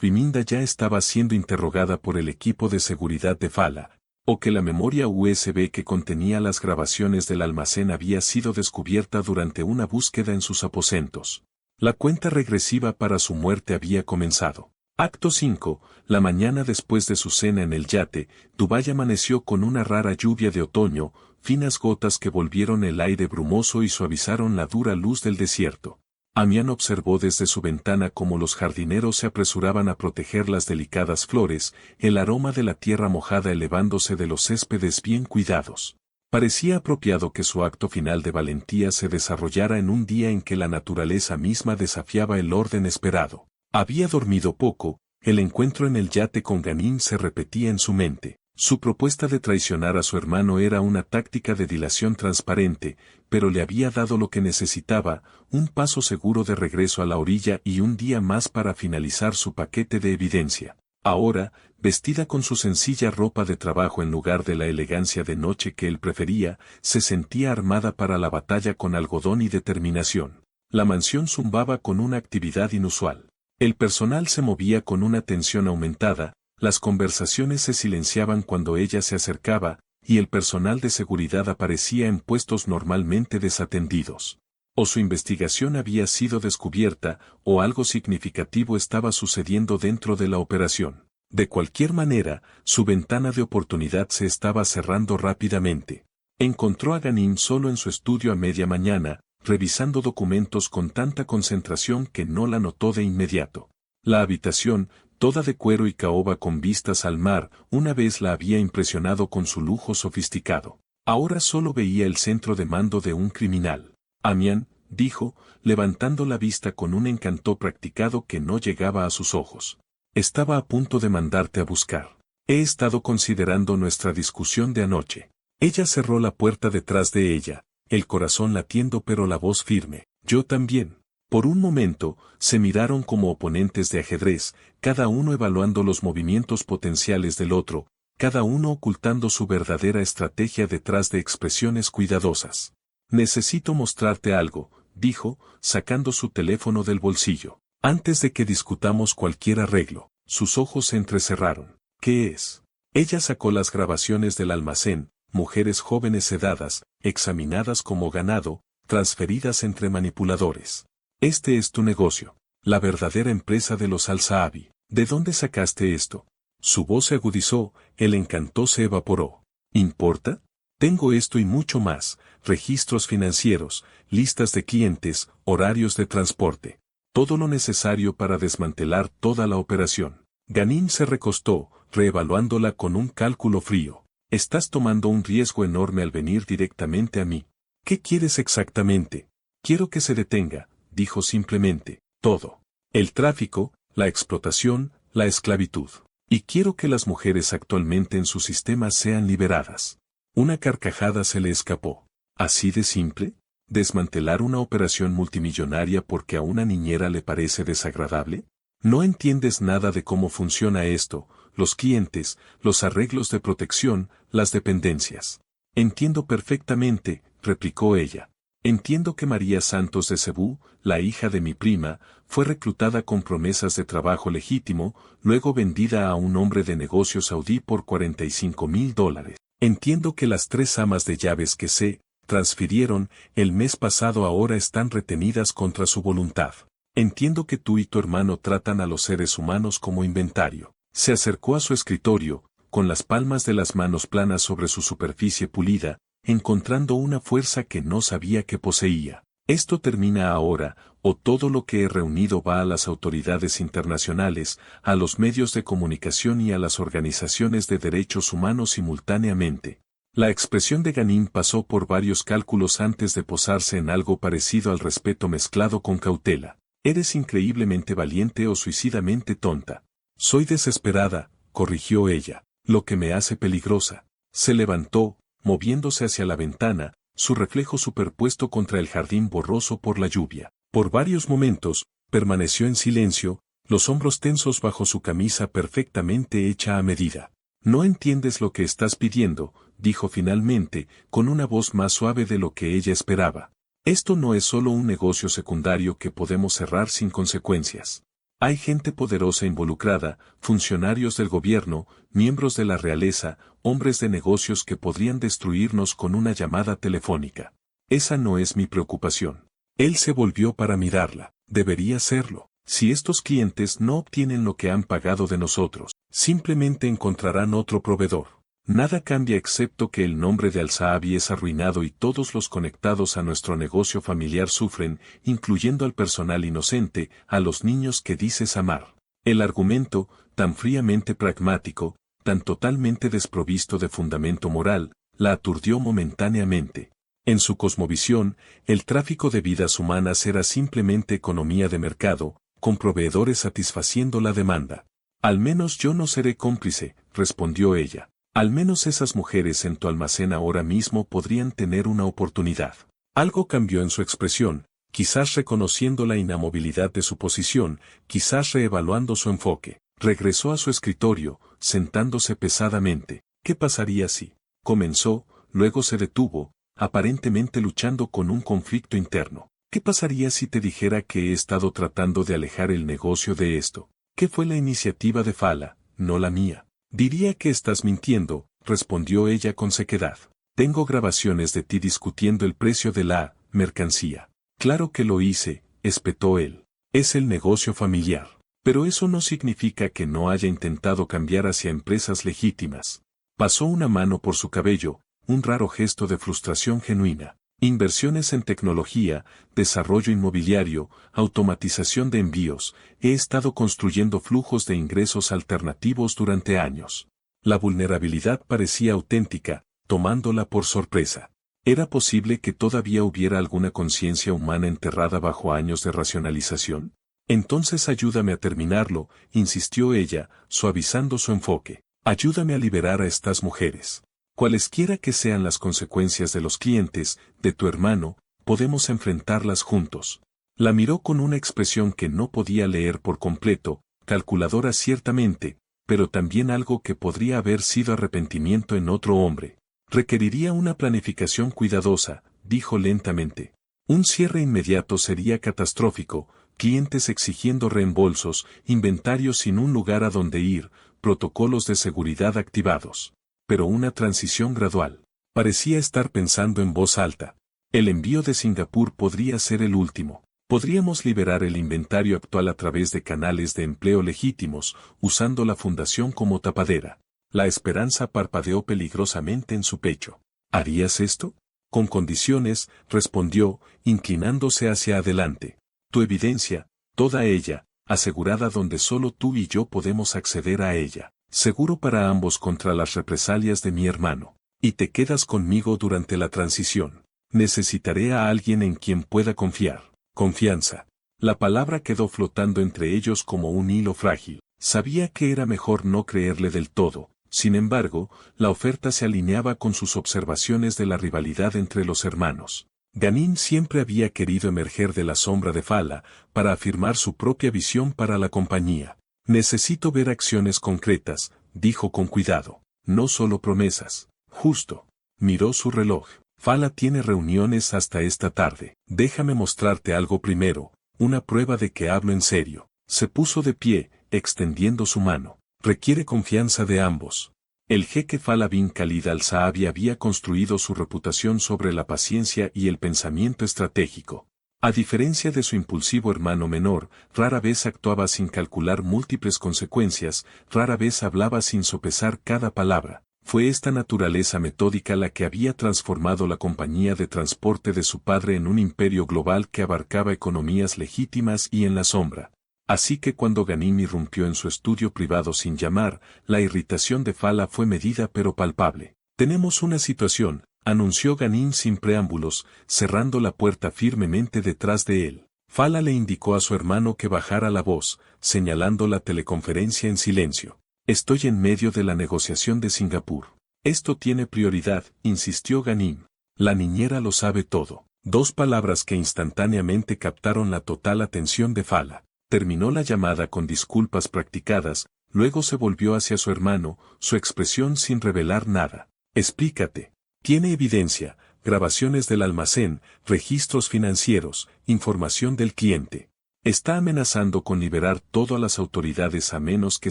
Biminda ya estaba siendo interrogada por el equipo de seguridad de Fala, o que la memoria USB que contenía las grabaciones del almacén había sido descubierta durante una búsqueda en sus aposentos. La cuenta regresiva para su muerte había comenzado. Acto 5. La mañana después de su cena en el yate, Dubái amaneció con una rara lluvia de otoño, finas gotas que volvieron el aire brumoso y suavizaron la dura luz del desierto. Amian observó desde su ventana cómo los jardineros se apresuraban a proteger las delicadas flores, el aroma de la tierra mojada elevándose de los céspedes bien cuidados. Parecía apropiado que su acto final de valentía se desarrollara en un día en que la naturaleza misma desafiaba el orden esperado. Había dormido poco, el encuentro en el yate con Ganín se repetía en su mente. Su propuesta de traicionar a su hermano era una táctica de dilación transparente, pero le había dado lo que necesitaba, un paso seguro de regreso a la orilla y un día más para finalizar su paquete de evidencia. Ahora, vestida con su sencilla ropa de trabajo en lugar de la elegancia de noche que él prefería, se sentía armada para la batalla con algodón y determinación. La mansión zumbaba con una actividad inusual. El personal se movía con una tensión aumentada, las conversaciones se silenciaban cuando ella se acercaba, y el personal de seguridad aparecía en puestos normalmente desatendidos. O su investigación había sido descubierta, o algo significativo estaba sucediendo dentro de la operación. De cualquier manera, su ventana de oportunidad se estaba cerrando rápidamente. Encontró a Ganín solo en su estudio a media mañana, revisando documentos con tanta concentración que no la notó de inmediato. La habitación, toda de cuero y caoba con vistas al mar, una vez la había impresionado con su lujo sofisticado. Ahora solo veía el centro de mando de un criminal. Amian, dijo, levantando la vista con un encanto practicado que no llegaba a sus ojos. Estaba a punto de mandarte a buscar. He estado considerando nuestra discusión de anoche. Ella cerró la puerta detrás de ella, el corazón latiendo pero la voz firme. Yo también. Por un momento, se miraron como oponentes de ajedrez, cada uno evaluando los movimientos potenciales del otro, cada uno ocultando su verdadera estrategia detrás de expresiones cuidadosas. Necesito mostrarte algo, dijo, sacando su teléfono del bolsillo. Antes de que discutamos cualquier arreglo, sus ojos se entrecerraron. ¿Qué es? Ella sacó las grabaciones del almacén, mujeres jóvenes sedadas, examinadas como ganado, transferidas entre manipuladores. Este es tu negocio, la verdadera empresa de los Al-Saabi. ¿De dónde sacaste esto? Su voz se agudizó, el encanto se evaporó. ¿Importa? Tengo esto y mucho más, registros financieros, listas de clientes, horarios de transporte. Todo lo necesario para desmantelar toda la operación. Ganín se recostó, reevaluándola con un cálculo frío. Estás tomando un riesgo enorme al venir directamente a mí. ¿Qué quieres exactamente? Quiero que se detenga, dijo simplemente, todo. El tráfico, la explotación, la esclavitud. Y quiero que las mujeres actualmente en su sistema sean liberadas. Una carcajada se le escapó. ¿Así de simple? ¿Desmantelar una operación multimillonaria porque a una niñera le parece desagradable? No entiendes nada de cómo funciona esto, los clientes, los arreglos de protección, las dependencias. Entiendo perfectamente, replicó ella. Entiendo que María Santos de Cebú, la hija de mi prima, fue reclutada con promesas de trabajo legítimo, luego vendida a un hombre de negocios saudí por $45,000. Entiendo que las 3 amas de llaves que se transfirieron el mes pasado ahora están retenidas contra su voluntad. Entiendo que tú y tu hermano tratan a los seres humanos como inventario. Se acercó a su escritorio, con las palmas de las manos planas sobre su superficie pulida, encontrando una fuerza que no sabía que poseía. Esto termina ahora, o todo lo que he reunido va a las autoridades internacionales, a los medios de comunicación y a las organizaciones de derechos humanos simultáneamente. La expresión de Ganín pasó por varios cálculos antes de posarse en algo parecido al respeto mezclado con cautela. Eres increíblemente valiente o suicidamente tonta. Soy desesperada, corrigió ella, lo que me hace peligrosa. Se levantó, moviéndose hacia la ventana, su reflejo superpuesto contra el jardín borroso por la lluvia. Por varios momentos, permaneció en silencio, los hombros tensos bajo su camisa perfectamente hecha a medida. No entiendes lo que estás pidiendo, dijo finalmente, con una voz más suave de lo que ella esperaba. Esto no es solo un negocio secundario que podemos cerrar sin consecuencias. Hay gente poderosa involucrada, funcionarios del gobierno, miembros de la realeza, hombres de negocios que podrían destruirnos con una llamada telefónica. Esa no es mi preocupación. Él se volvió para mirarla. Debería serlo. Si estos clientes no obtienen lo que han pagado de nosotros, simplemente encontrarán otro proveedor. Nada cambia excepto que el nombre de Al-Saabi es arruinado y todos los conectados a nuestro negocio familiar sufren, incluyendo al personal inocente, a los niños que dices amar. El argumento, tan fríamente pragmático, tan totalmente desprovisto de fundamento moral, la aturdió momentáneamente. En su cosmovisión, el tráfico de vidas humanas era simplemente economía de mercado, con proveedores satisfaciendo la demanda. Al menos yo no seré cómplice, respondió ella. Al menos esas mujeres en tu almacén ahora mismo podrían tener una oportunidad. Algo cambió en su expresión, quizás reconociendo la inamovilidad de su posición, quizás reevaluando su enfoque. Regresó a su escritorio, sentándose pesadamente. ¿Qué pasaría si? Comenzó, luego se detuvo, aparentemente luchando con un conflicto interno. ¿Qué pasaría si te dijera que he estado tratando de alejar el negocio de esto? ¿Qué fue la iniciativa de Fala, no la mía? Diría que estás mintiendo, respondió ella con sequedad. Tengo grabaciones de ti discutiendo el precio de la mercancía. Claro que lo hice, espetó él. Es el negocio familiar. Pero eso no significa que no haya intentado cambiar hacia empresas legítimas. Pasó una mano por su cabello, un raro gesto de frustración genuina. Inversiones en tecnología, desarrollo inmobiliario, automatización de envíos, he estado construyendo flujos de ingresos alternativos durante años. La vulnerabilidad parecía auténtica, tomándola por sorpresa. ¿Era posible que todavía hubiera alguna conciencia humana enterrada bajo años de racionalización? Entonces ayúdame a terminarlo, insistió ella, suavizando su enfoque. Ayúdame a liberar a estas mujeres. Cualesquiera que sean las consecuencias de los clientes, de tu hermano, podemos enfrentarlas juntos. La miró con una expresión que no podía leer por completo, calculadora ciertamente, pero también algo que podría haber sido arrepentimiento en otro hombre. Requeriría una planificación cuidadosa, dijo lentamente. Un cierre inmediato sería catastrófico, clientes exigiendo reembolsos, inventario sin un lugar a donde ir, protocolos de seguridad activados. Pero una transición gradual. Parecía estar pensando en voz alta. El envío de Singapur podría ser el último. Podríamos liberar el inventario actual a través de canales de empleo legítimos, usando la fundación como tapadera. La esperanza parpadeó peligrosamente en su pecho. ¿Harías esto? Con condiciones, respondió, inclinándose hacia adelante. Tu evidencia, toda ella, asegurada donde solo tú y yo podemos acceder a ella. Seguro para ambos contra las represalias de mi hermano. Y te quedas conmigo durante la transición. Necesitaré a alguien en quien pueda confiar. Confianza. La palabra quedó flotando entre ellos como un hilo frágil. Sabía que era mejor no creerle del todo. Sin embargo, la oferta se alineaba con sus observaciones de la rivalidad entre los hermanos. Ganim siempre había querido emerger de la sombra de Fala, para afirmar su propia visión para la compañía. Necesito ver acciones concretas, dijo con cuidado, no solo promesas. Justo. Miró su reloj. Fala tiene reuniones hasta esta tarde. Déjame mostrarte algo primero, una prueba de que hablo en serio. Se puso de pie, extendiendo su mano. Requiere confianza de ambos. El jeque Fala bin Khalid al-Saabi había construido su reputación sobre la paciencia y el pensamiento estratégico. A diferencia de su impulsivo hermano menor, rara vez actuaba sin calcular múltiples consecuencias, rara vez hablaba sin sopesar cada palabra. Fue esta naturaleza metódica la que había transformado la compañía de transporte de su padre en un imperio global que abarcaba economías legítimas y en la sombra. Así que cuando Ganim irrumpió en su estudio privado sin llamar, la irritación de Fala fue medida pero palpable. Tenemos una situación, anunció Ganim sin preámbulos, cerrando la puerta firmemente detrás de él. Fala le indicó a su hermano que bajara la voz, señalando la teleconferencia en silencio. Estoy en medio de la negociación de Singapur. Esto tiene prioridad, insistió Ganim. La niñera lo sabe todo. Dos palabras que instantáneamente captaron la total atención de Fala. Terminó la llamada con disculpas practicadas, luego se volvió hacia su hermano, su expresión sin revelar nada. Explícate. Tiene evidencia, grabaciones del almacén, registros financieros, información del cliente. Está amenazando con liberar todo a las autoridades a menos que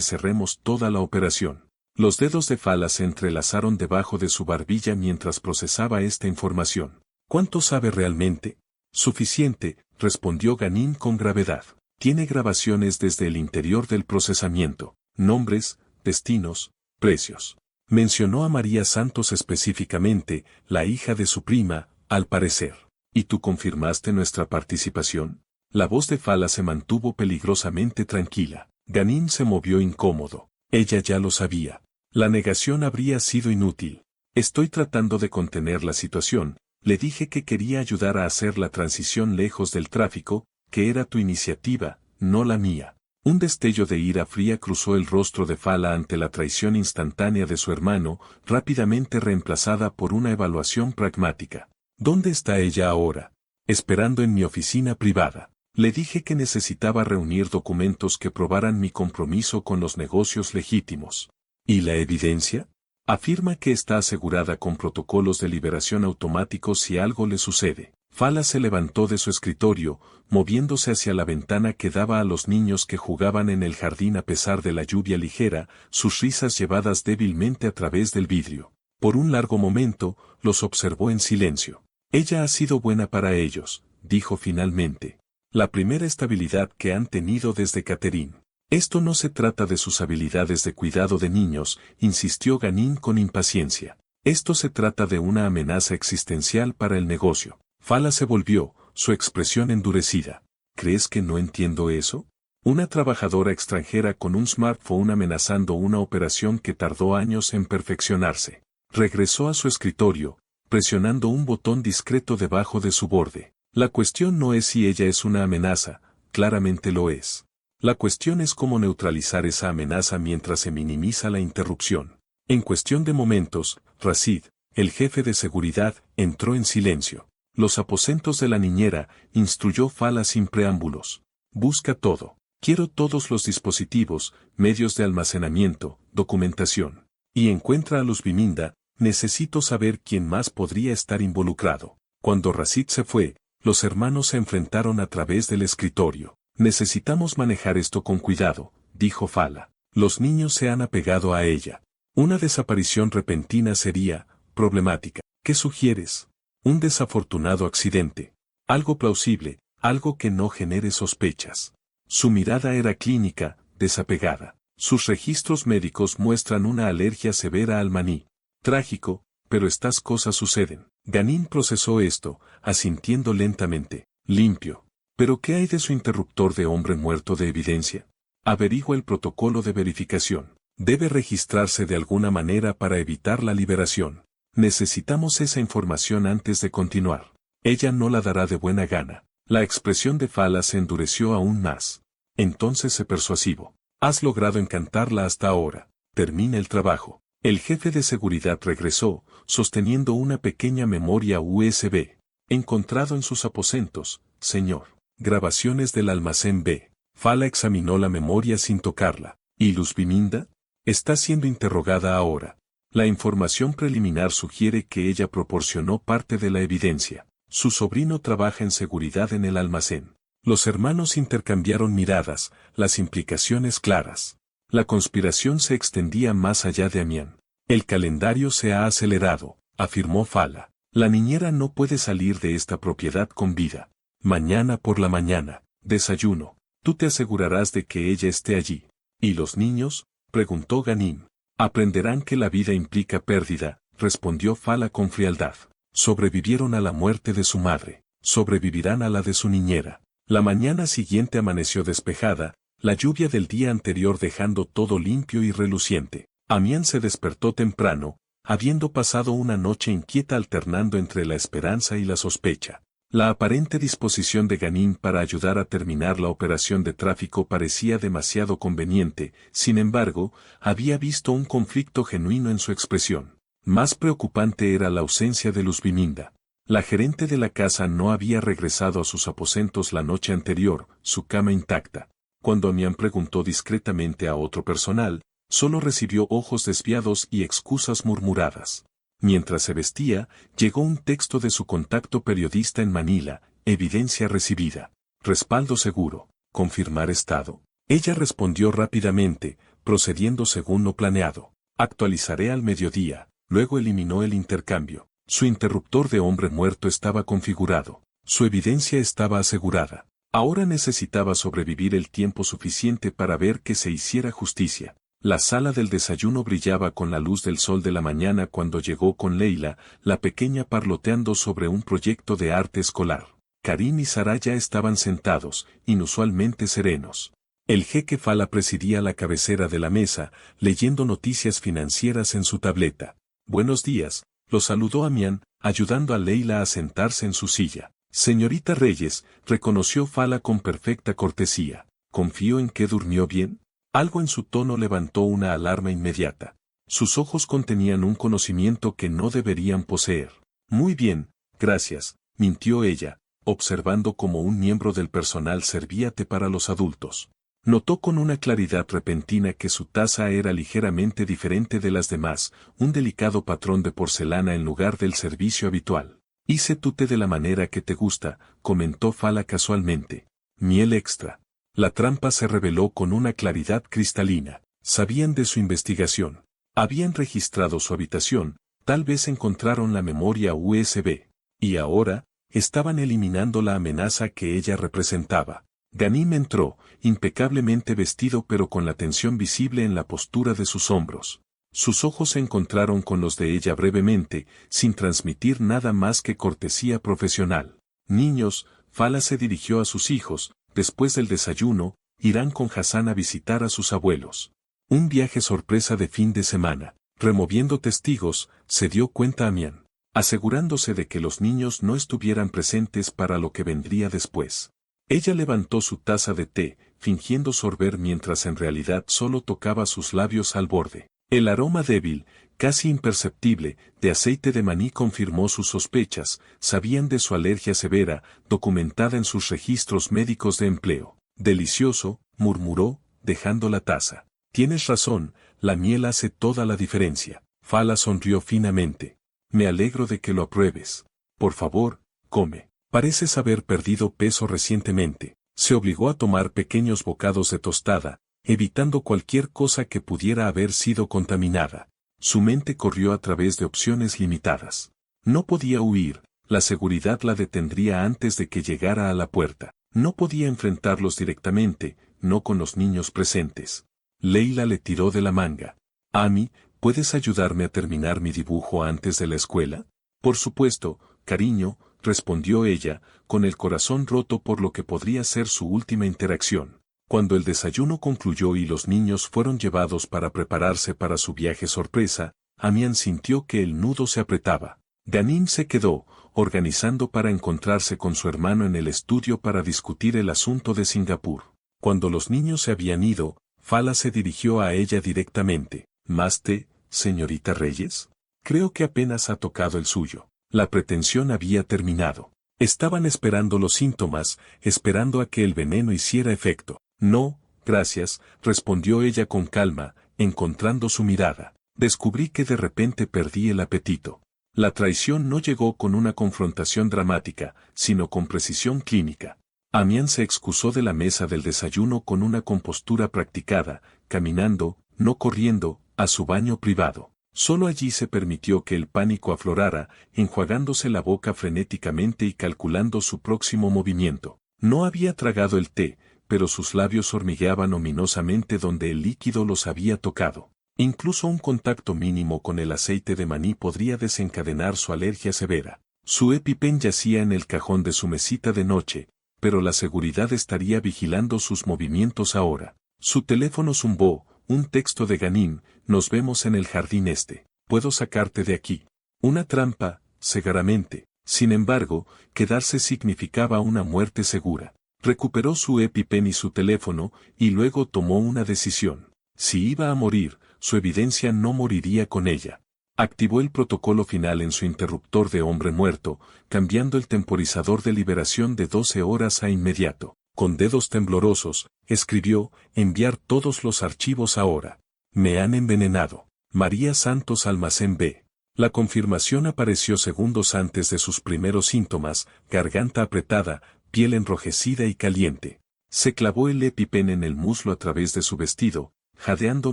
cerremos toda la operación. Los dedos de Fala se entrelazaron debajo de su barbilla mientras procesaba esta información. ¿Cuánto sabe realmente? Suficiente, respondió Ganín con gravedad. Tiene grabaciones desde el interior del procesamiento, nombres, destinos, precios. Mencionó a María Santos específicamente, la hija de su prima, al parecer. ¿Y tú confirmaste nuestra participación? La voz de Fala se mantuvo peligrosamente tranquila. Ganín se movió incómodo. Ella ya lo sabía. La negación habría sido inútil. Estoy tratando de contener la situación. Le dije que quería ayudar a hacer la transición lejos del tráfico, que era tu iniciativa, no la mía. Un destello de ira fría cruzó el rostro de Fala ante la traición instantánea de su hermano, rápidamente reemplazada por una evaluación pragmática. ¿Dónde está ella ahora? Esperando en mi oficina privada. Le dije que necesitaba reunir documentos que probaran mi compromiso con los negocios legítimos. ¿Y la evidencia? Afirma que está asegurada con protocolos de liberación automáticos si algo le sucede. Fala se levantó de su escritorio, moviéndose hacia la ventana que daba a los niños que jugaban en el jardín a pesar de la lluvia ligera, sus risas llevadas débilmente a través del vidrio. Por un largo momento, los observó en silencio. Ella ha sido buena para ellos, dijo finalmente. La primera estabilidad que han tenido desde Catherine. Esto no se trata de sus habilidades de cuidado de niños, insistió Ganín con impaciencia. Esto se trata de una amenaza existencial para el negocio. Fala se volvió, su expresión endurecida. ¿Crees que no entiendo eso? Una trabajadora extranjera con un smartphone amenazando una operación que tardó años en perfeccionarse. Regresó a su escritorio, presionando un botón discreto debajo de su borde. La cuestión no es si ella es una amenaza, claramente lo es. La cuestión es cómo neutralizar esa amenaza mientras se minimiza la interrupción. En cuestión de momentos, Rashid, el jefe de seguridad, entró en silencio. Los aposentos de la niñera, instruyó Fala sin preámbulos. Busca todo. Quiero todos los dispositivos, medios de almacenamiento, documentación. Y encuentra a Luzbiminda, necesito saber quién más podría estar involucrado. Cuando Rashid se fue, los hermanos se enfrentaron a través del escritorio. Necesitamos manejar esto con cuidado, dijo Fala. Los niños se han apegado a ella. Una desaparición repentina sería problemática. ¿Qué sugieres? Un desafortunado accidente. Algo plausible, algo que no genere sospechas. Su mirada era clínica, desapegada. Sus registros médicos muestran una alergia severa al maní. Trágico, pero estas cosas suceden. Ganín procesó esto, asintiendo lentamente. Limpio. ¿Pero qué hay de su interruptor de hombre muerto de evidencia? Averigua el protocolo de verificación. Debe registrarse de alguna manera para evitar la liberación. Necesitamos esa información antes de continuar. Ella no la dará de buena gana. La expresión de Fala se endureció aún más. Entonces se persuasivo. Has logrado encantarla hasta ahora. Termina el trabajo. El jefe de seguridad regresó, sosteniendo una pequeña memoria USB. Encontrado en sus aposentos, señor. Grabaciones del almacén B. Fala examinó la memoria sin tocarla. ¿Y Luzbiminda? Está siendo interrogada ahora. La información preliminar sugiere que ella proporcionó parte de la evidencia. Su sobrino trabaja en seguridad en el almacén. Los hermanos intercambiaron miradas, las implicaciones claras. La conspiración se extendía más allá de Amián. El calendario se ha acelerado, afirmó Fala. La niñera no puede salir de esta propiedad con vida. Mañana por la mañana, desayuno. Tú te asegurarás de que ella esté allí. ¿Y los niños? Preguntó Ganín. Aprenderán que la vida implica pérdida, respondió Fala con frialdad. Sobrevivieron a la muerte de su madre. Sobrevivirán a la de su niñera. La mañana siguiente amaneció despejada, la lluvia del día anterior dejando todo limpio y reluciente. Amián se despertó temprano, habiendo pasado una noche inquieta alternando entre la esperanza y la sospecha. La aparente disposición de Ganín para ayudar a terminar la operación de tráfico parecía demasiado conveniente, sin embargo, había visto un conflicto genuino en su expresión. Más preocupante era la ausencia de Luzbiminda. La gerente de la casa no había regresado a sus aposentos la noche anterior, su cama intacta. Cuando Amián preguntó discretamente a otro personal, solo recibió ojos desviados y excusas murmuradas. Mientras se vestía, llegó un texto de su contacto periodista en Manila: evidencia recibida. Respaldo seguro. Confirmar estado. Ella respondió rápidamente, procediendo según lo planeado. Actualizaré al mediodía. Luego eliminó el intercambio. Su interruptor de hombre muerto estaba configurado. Su evidencia estaba asegurada. Ahora necesitaba sobrevivir el tiempo suficiente para ver que se hiciera justicia. La sala del desayuno brillaba con la luz del sol de la mañana cuando llegó con Leila, la pequeña, parloteando sobre un proyecto de arte escolar. Karim y Saraya estaban sentados, inusualmente serenos. El jeque Fala presidía la cabecera de la mesa, leyendo noticias financieras en su tableta. Buenos días, lo saludó Amián, ayudando a Leila a sentarse en su silla. Señorita Reyes, reconoció Fala con perfecta cortesía. Confío en que durmió bien. Algo en su tono levantó una alarma inmediata. Sus ojos contenían un conocimiento que no deberían poseer. Muy bien, gracias, mintió ella, observando cómo un miembro del personal servía té para los adultos. Notó con una claridad repentina que su taza era ligeramente diferente de las demás, un delicado patrón de porcelana en lugar del servicio habitual. Hice tu té de la manera que te gusta, comentó Fala casualmente. Miel extra. La trampa se reveló con una claridad cristalina. Sabían de su investigación. Habían registrado su habitación, tal vez encontraron la memoria USB. Y ahora, estaban eliminando la amenaza que ella representaba. Ganim entró, impecablemente vestido pero con la tensión visible en la postura de sus hombros. Sus ojos se encontraron con los de ella brevemente, sin transmitir nada más que cortesía profesional. Niños, Fala se dirigió a sus hijos. Después del desayuno, irán con Hassan a visitar a sus abuelos. Un viaje sorpresa de fin de semana. Removiendo testigos, se dio cuenta Amián, asegurándose de que los niños no estuvieran presentes para lo que vendría después. Ella levantó su taza de té, fingiendo sorber mientras en realidad solo tocaba sus labios al borde. El aroma débil, casi imperceptible, de aceite de maní confirmó sus sospechas. Sabían de su alergia severa, documentada en sus registros médicos de empleo. Delicioso, murmuró, dejando la taza. Tienes razón, la miel hace toda la diferencia. Fala sonrió finamente. Me alegro de que lo apruebes. Por favor, come. Pareces haber perdido peso recientemente. Se obligó a tomar pequeños bocados de tostada, evitando cualquier cosa que pudiera haber sido contaminada. Su mente corrió a través de opciones limitadas. No podía huir, la seguridad la detendría antes de que llegara a la puerta. No podía enfrentarlos directamente, no con los niños presentes. Leila le tiró de la manga. Ami, ¿puedes ayudarme a terminar mi dibujo antes de la escuela? Por supuesto, cariño, respondió ella, con el corazón roto por lo que podría ser su última interacción. Cuando el desayuno concluyó y los niños fueron llevados para prepararse para su viaje sorpresa, Amián sintió que el nudo se apretaba. Ganim se quedó, organizando para encontrarse con su hermano en el estudio para discutir el asunto de Singapur. Cuando los niños se habían ido, Fala se dirigió a ella directamente. ¿Más té, señorita Reyes? Creo que apenas ha tocado el suyo. La pretensión había terminado. Estaban esperando los síntomas, esperando a que el veneno hiciera efecto. No, gracias, respondió ella con calma, encontrando su mirada. Descubrí que de repente perdí el apetito. La traición no llegó con una confrontación dramática, sino con precisión clínica. Amián se excusó de la mesa del desayuno con una compostura practicada, caminando, no corriendo, a su baño privado. Solo allí se permitió que el pánico aflorara, enjuagándose la boca frenéticamente y calculando su próximo movimiento. No había tragado el té, pero sus labios hormigueaban ominosamente donde el líquido los había tocado. Incluso un contacto mínimo con el aceite de maní podría desencadenar su alergia severa. Su EpiPen yacía en el cajón de su mesita de noche, pero la seguridad estaría vigilando sus movimientos ahora. Su teléfono zumbó, un texto de Ganim: nos vemos en el jardín este. Puedo sacarte de aquí. Una trampa, seguramente. Sin embargo, quedarse significaba una muerte segura. Recuperó su EpiPen y su teléfono, y luego tomó una decisión. Si iba a morir, su evidencia no moriría con ella. Activó el protocolo final en su interruptor de hombre muerto, cambiando el temporizador de liberación de 12 horas a inmediato. Con dedos temblorosos, escribió, enviar todos los archivos ahora. Me han envenenado. María Santos Almacén B. La confirmación apareció segundos antes de sus primeros síntomas, garganta apretada, piel enrojecida y caliente. Se clavó el EpiPen en el muslo a través de su vestido, jadeando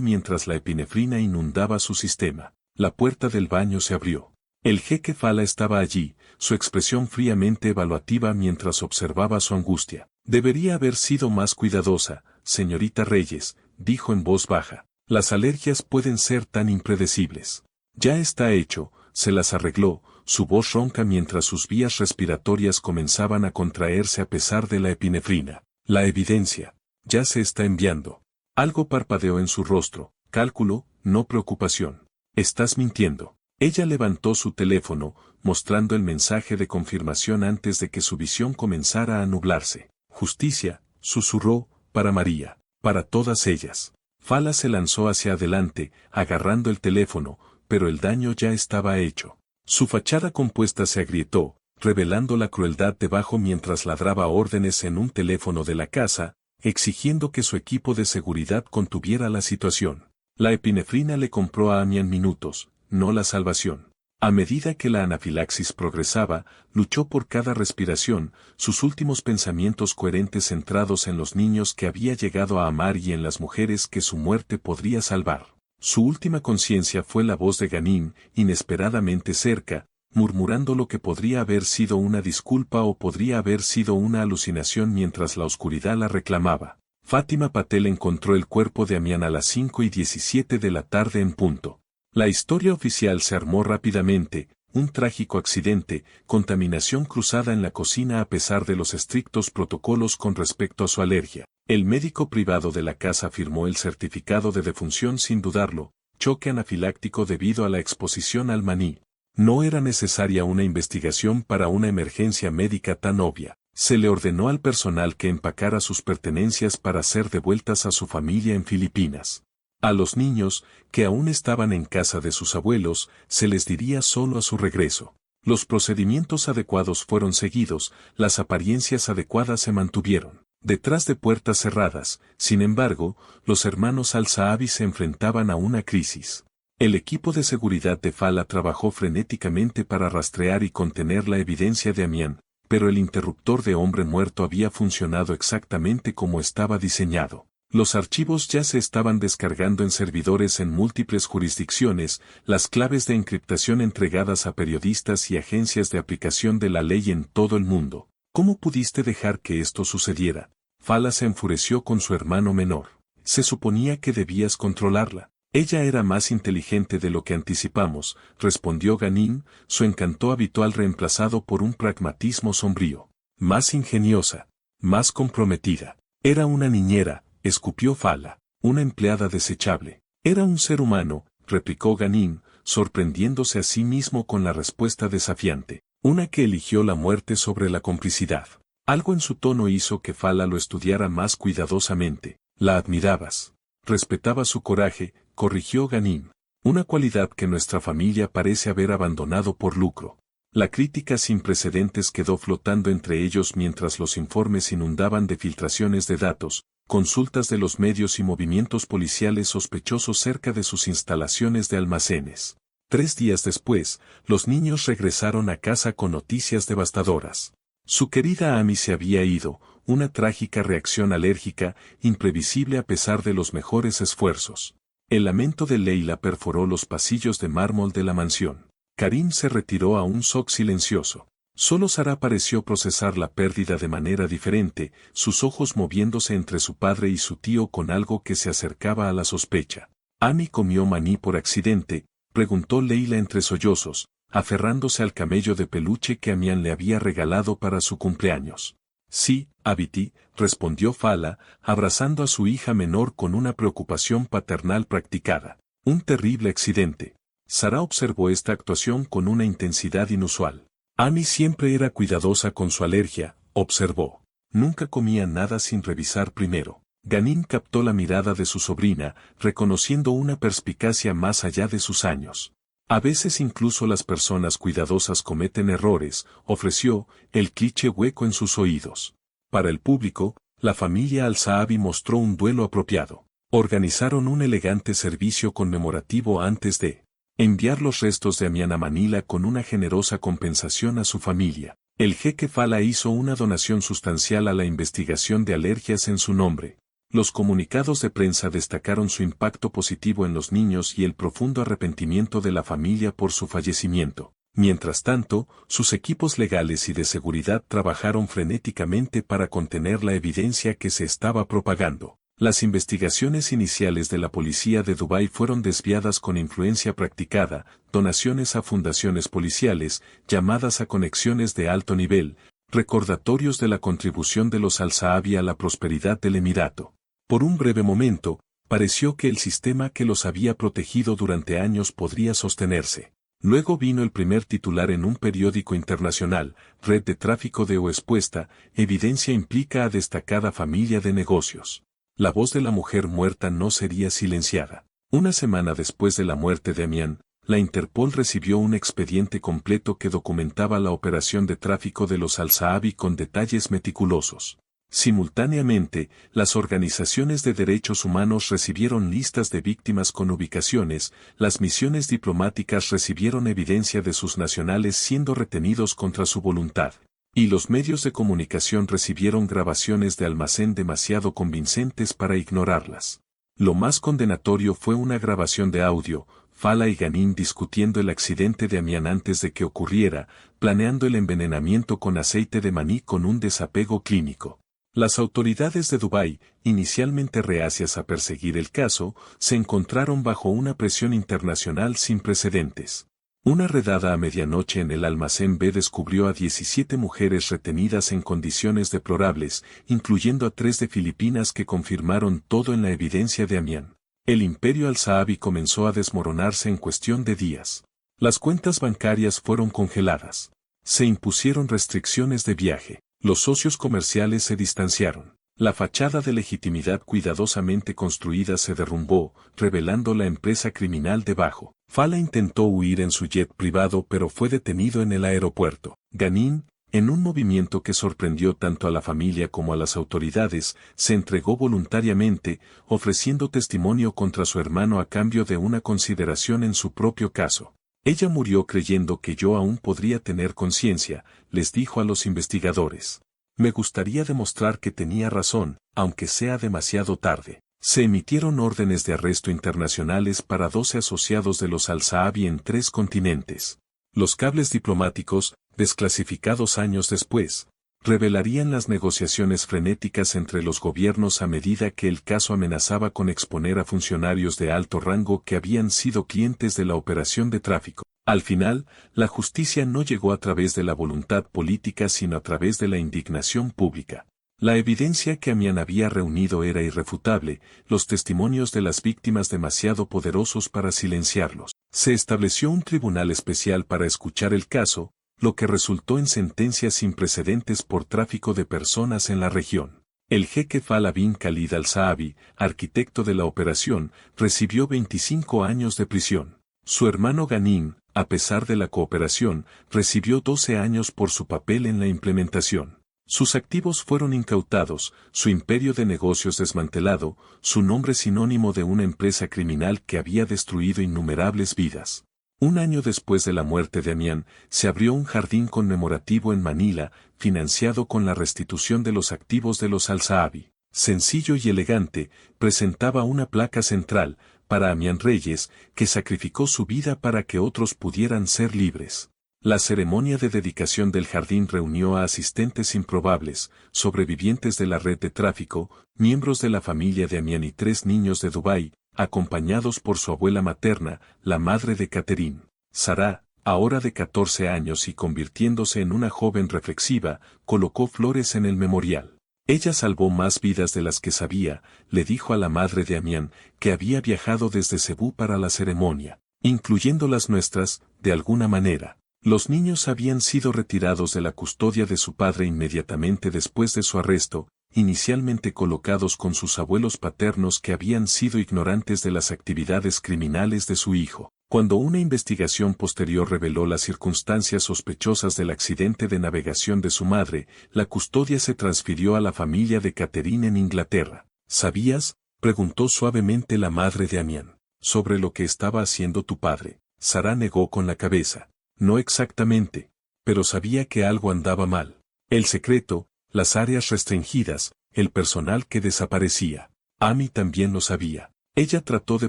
mientras la epinefrina inundaba su sistema. La puerta del baño se abrió. El jeque Fala estaba allí, su expresión fríamente evaluativa mientras observaba su angustia. Debería haber sido más cuidadosa, señorita Reyes, dijo en voz baja. Las alergias pueden ser tan impredecibles. Ya está hecho, se las arregló, su voz ronca mientras sus vías respiratorias comenzaban a contraerse a pesar de la epinefrina. La evidencia. Ya se está enviando. Algo parpadeó en su rostro, cálculo, no preocupación. Estás mintiendo. Ella levantó su teléfono, mostrando el mensaje de confirmación antes de que su visión comenzara a nublarse. Justicia, susurró, para María, para todas ellas. Fala se lanzó hacia adelante, agarrando el teléfono, pero el daño ya estaba hecho. Su fachada compuesta se agrietó, revelando la crueldad debajo mientras ladraba órdenes en un teléfono de la casa, exigiendo que su equipo de seguridad contuviera la situación. La epinefrina le compró a Amian minutos, no la salvación. A medida que la anafilaxis progresaba, luchó por cada respiración, sus últimos pensamientos coherentes centrados en los niños que había llegado a amar y en las mujeres que su muerte podría salvar. Su última conciencia fue la voz de Ganim, inesperadamente cerca, murmurando lo que podría haber sido una disculpa o podría haber sido una alucinación mientras la oscuridad la reclamaba. Fátima Patel encontró el cuerpo de Amian a las 5:17 de la tarde en punto. La historia oficial se armó rápidamente, un trágico accidente, contaminación cruzada en la cocina a pesar de los estrictos protocolos con respecto a su alergia. El médico privado de la casa firmó el certificado de defunción sin dudarlo, choque anafiláctico debido a la exposición al maní. No era necesaria una investigación para una emergencia médica tan obvia. Se le ordenó al personal que empacara sus pertenencias para ser devueltas a su familia en Filipinas. A los niños, que aún estaban en casa de sus abuelos, se les diría solo a su regreso. Los procedimientos adecuados fueron seguidos, las apariencias adecuadas se mantuvieron. Detrás de puertas cerradas, sin embargo, los hermanos Al-Saabi se enfrentaban a una crisis. El equipo de seguridad de Fala trabajó frenéticamente para rastrear y contener la evidencia de Amian, pero el interruptor de hombre muerto había funcionado exactamente como estaba diseñado. Los archivos ya se estaban descargando en servidores en múltiples jurisdicciones, las claves de encriptación entregadas a periodistas y agencias de aplicación de la ley en todo el mundo. ¿Cómo pudiste dejar que esto sucediera? Fala se enfureció con su hermano menor. Se suponía que debías controlarla. Ella era más inteligente de lo que anticipamos, respondió Ganim, su encanto habitual reemplazado por un pragmatismo sombrío. Más ingeniosa, más comprometida. Era una niñera, escupió Fala, una empleada desechable. Era un ser humano, replicó Ganim, sorprendiéndose a sí mismo con la respuesta desafiante. Una que eligió la muerte sobre la complicidad. Algo en su tono hizo que Fala lo estudiara más cuidadosamente. La admirabas. Respetaba su coraje, corrigió Ganim. Una cualidad que nuestra familia parece haber abandonado por lucro. La crítica sin precedentes quedó flotando entre ellos mientras los informes inundaban de filtraciones de datos, consultas de los medios y movimientos policiales sospechosos cerca de sus instalaciones de almacenes. 3 días después, los niños regresaron a casa con noticias devastadoras. Su querida Amy se había ido, una trágica reacción alérgica, imprevisible a pesar de los mejores esfuerzos. El lamento de Leila perforó los pasillos de mármol de la mansión. Karim se retiró a un shock silencioso. Solo Sara pareció procesar la pérdida de manera diferente, sus ojos moviéndose entre su padre y su tío con algo que se acercaba a la sospecha. ¿Amy comió maní por accidente?, preguntó Leila entre sollozos, aferrándose al camello de peluche que Amian le había regalado para su cumpleaños. Sí, Abiti, respondió Fala, abrazando a su hija menor con una preocupación paternal practicada. Un terrible accidente. Sara observó esta actuación con una intensidad inusual. Amy siempre era cuidadosa con su alergia, observó. Nunca comía nada sin revisar primero. Ganim captó la mirada de su sobrina, reconociendo una perspicacia más allá de sus años. A veces incluso las personas cuidadosas cometen errores, ofreció, el cliché hueco en sus oídos. Para el público, La familia Al-Saabi mostró un duelo apropiado. Organizaron un elegante servicio conmemorativo antes de enviar los restos de Amian a Manila con una generosa compensación a su familia. El jeque Fala hizo una donación sustancial a la investigación de alergias en su nombre. Los comunicados de prensa destacaron su impacto positivo en los niños y el profundo arrepentimiento de la familia por su fallecimiento. Mientras tanto, sus equipos legales y de seguridad trabajaron frenéticamente para contener la evidencia que se estaba propagando. Las investigaciones iniciales de la policía de Dubái fueron desviadas con influencia practicada, donaciones a fundaciones policiales, llamadas a conexiones de alto nivel, recordatorios de la contribución de los Al-Saabi a la prosperidad del Emirato. Por un breve momento, pareció que el sistema que los había protegido durante años podría sostenerse. Luego vino el primer titular en un periódico internacional, Red de tráfico de o expuesta, evidencia implica a destacada familia de negocios. La voz de la mujer muerta no sería silenciada. Una semana después de la muerte de Amian, la Interpol recibió un expediente completo que documentaba la operación de tráfico de los Al-Saabi con detalles meticulosos. Simultáneamente, las organizaciones de derechos humanos recibieron listas de víctimas con ubicaciones, las misiones diplomáticas recibieron evidencia de sus nacionales siendo retenidos contra su voluntad, y los medios de comunicación recibieron grabaciones de almacén demasiado convincentes para ignorarlas. Lo más condenatorio fue una grabación de audio, Fala y Ghanim discutiendo el accidente de Amian antes de que ocurriera, planeando el envenenamiento con aceite de maní con un desapego clínico. Las autoridades de Dubái, inicialmente reacias a perseguir el caso, se encontraron bajo una presión internacional sin precedentes. Una redada a medianoche en el almacén B descubrió a 17 mujeres retenidas en condiciones deplorables, incluyendo a 3 de Filipinas que confirmaron todo en la evidencia de Amian. El imperio Al-Saabi comenzó a desmoronarse en cuestión de días. Las cuentas bancarias fueron congeladas. Se impusieron restricciones de viaje. Los socios comerciales se distanciaron. La fachada de legitimidad cuidadosamente construida se derrumbó, revelando la empresa criminal debajo. Fala intentó huir en su jet privado pero fue detenido en el aeropuerto. Ghanim, en un movimiento que sorprendió tanto a la familia como a las autoridades, se entregó voluntariamente, ofreciendo testimonio contra su hermano a cambio de una consideración en su propio caso. Ella murió creyendo que yo aún podría tener conciencia, les dijo a los investigadores. Me gustaría demostrar que tenía razón, aunque sea demasiado tarde. Se emitieron órdenes de arresto internacionales para 12 asociados de los Al-Saabi en 3 continentes. Los cables diplomáticos, desclasificados años después, revelarían las negociaciones frenéticas entre los gobiernos a medida que el caso amenazaba con exponer a funcionarios de alto rango que habían sido clientes de la operación de tráfico. Al final, la justicia no llegó a través de la voluntad política sino a través de la indignación pública. La evidencia que Amian había reunido era irrefutable, los testimonios de las víctimas demasiado poderosos para silenciarlos. Se estableció un tribunal especial para escuchar el caso, lo que resultó en sentencias sin precedentes por tráfico de personas en la región. El jeque Fala bin Khalid Al-Saabi, arquitecto de la operación, recibió 25 años de prisión. Su hermano Ghanim, a pesar de la cooperación, recibió 12 años por su papel en la implementación. Sus activos fueron incautados, su imperio de negocios desmantelado, su nombre sinónimo de una empresa criminal que había destruido innumerables vidas. Un año después de la muerte de Amian, se abrió un jardín conmemorativo en Manila, financiado con la restitución de los activos de los Al-Saabi. Sencillo y elegante, presentaba una placa central, para Amian Reyes, que sacrificó su vida para que otros pudieran ser libres. La ceremonia de dedicación del jardín reunió a asistentes improbables, sobrevivientes de la red de tráfico, miembros de la familia de Amian y 3 niños de Dubái, acompañados por su abuela materna, la madre de Catherine. Sarah, ahora de 14 años y convirtiéndose en una joven reflexiva, colocó flores en el memorial. Ella salvó más vidas de las que sabía, le dijo a la madre de Amian, que había viajado desde Cebú para la ceremonia, incluyendo las nuestras, de alguna manera. Los niños habían sido retirados de la custodia de su padre inmediatamente después de su arresto, inicialmente colocados con sus abuelos paternos que habían sido ignorantes de las actividades criminales de su hijo. Cuando una investigación posterior reveló las circunstancias sospechosas del accidente de navegación de su madre, la custodia se transfirió a la familia de Catherine en Inglaterra. ¿Sabías?, preguntó suavemente la madre de Amián, sobre lo que estaba haciendo tu padre. Sara negó con la cabeza. No exactamente, pero sabía que algo andaba mal. El secreto, las áreas restringidas, el personal que desaparecía. Amy también lo sabía. Ella trató de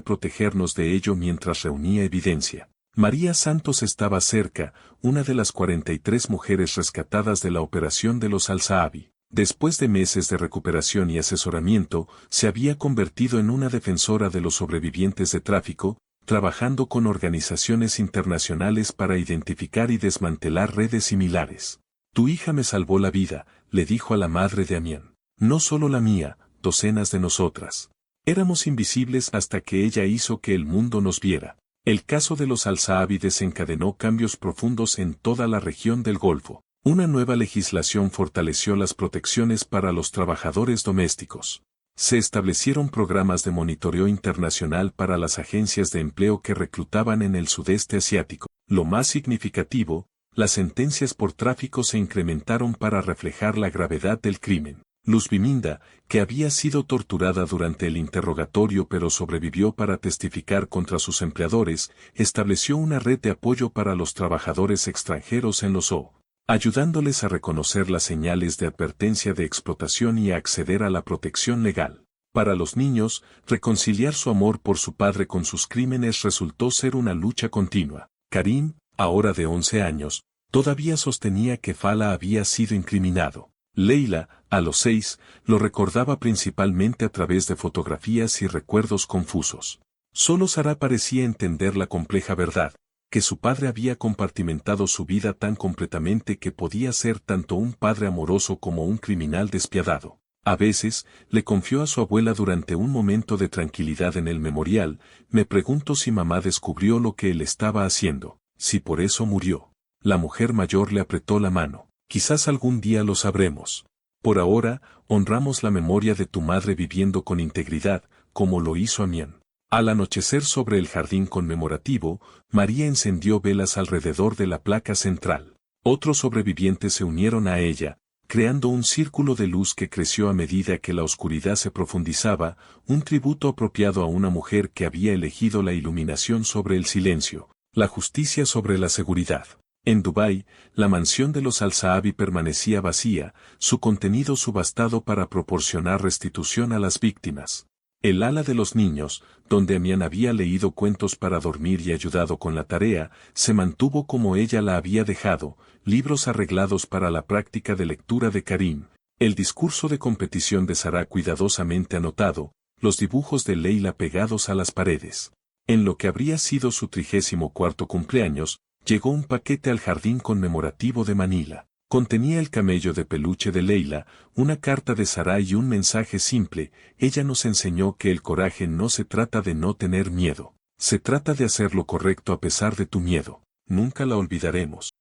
protegernos de ello mientras reunía evidencia. María Santos estaba cerca, una de las 43 mujeres rescatadas de la operación de los Al-Saabi. Después de meses de recuperación y asesoramiento, se había convertido en una defensora de los sobrevivientes de tráfico, trabajando con organizaciones internacionales para identificar y desmantelar redes similares. Tu hija me salvó la vida, le dijo a la madre de Amián. No solo la mía, docenas de nosotras. Éramos invisibles hasta que ella hizo que el mundo nos viera. El caso de los Al-Saabi desencadenó cambios profundos en toda la región del Golfo. Una nueva legislación fortaleció las protecciones para los trabajadores domésticos. Se establecieron programas de monitoreo internacional para las agencias de empleo que reclutaban en el sudeste asiático. Lo más significativo, las sentencias por tráfico se incrementaron para reflejar la gravedad del crimen. Luz Biminda, que había sido torturada durante el interrogatorio pero sobrevivió para testificar contra sus empleadores, estableció una red de apoyo para los trabajadores extranjeros en los O, ayudándoles a reconocer las señales de advertencia de explotación y a acceder a la protección legal. Para los niños, reconciliar su amor por su padre con sus crímenes resultó ser una lucha continua. Karim, ahora de 11 años, todavía sostenía que Fala había sido incriminado. Leila, a los 6, lo recordaba principalmente a través de fotografías y recuerdos confusos. Solo Sara parecía entender la compleja verdad, que su padre había compartimentado su vida tan completamente que podía ser tanto un padre amoroso como un criminal despiadado. A veces, le confió a su abuela durante un momento de tranquilidad en el memorial, me pregunto si mamá descubrió lo que él estaba haciendo, si por eso murió. La mujer mayor le apretó la mano. Quizás algún día lo sabremos. Por ahora, honramos la memoria de tu madre viviendo con integridad, como lo hizo Amián. Al anochecer sobre el jardín conmemorativo, María encendió velas alrededor de la placa central. Otros sobrevivientes se unieron a ella, creando un círculo de luz que creció a medida que la oscuridad se profundizaba, un tributo apropiado a una mujer que había elegido la iluminación sobre el silencio, la justicia sobre la seguridad. En Dubái, la mansión de los Al-Saabi permanecía vacía, su contenido subastado para proporcionar restitución a las víctimas. El ala de los niños, donde Amián había leído cuentos para dormir y ayudado con la tarea, se mantuvo como ella la había dejado, libros arreglados para la práctica de lectura de Karim, el discurso de competición de Sara cuidadosamente anotado, los dibujos de Leila pegados a las paredes. En lo que habría sido su 34º cumpleaños, llegó un paquete al jardín conmemorativo de Manila. Contenía el camello de peluche de Leila, una carta de Sara y un mensaje simple. Ella nos enseñó que el coraje no se trata de no tener miedo. Se trata de hacer lo correcto a pesar de tu miedo. Nunca la olvidaremos.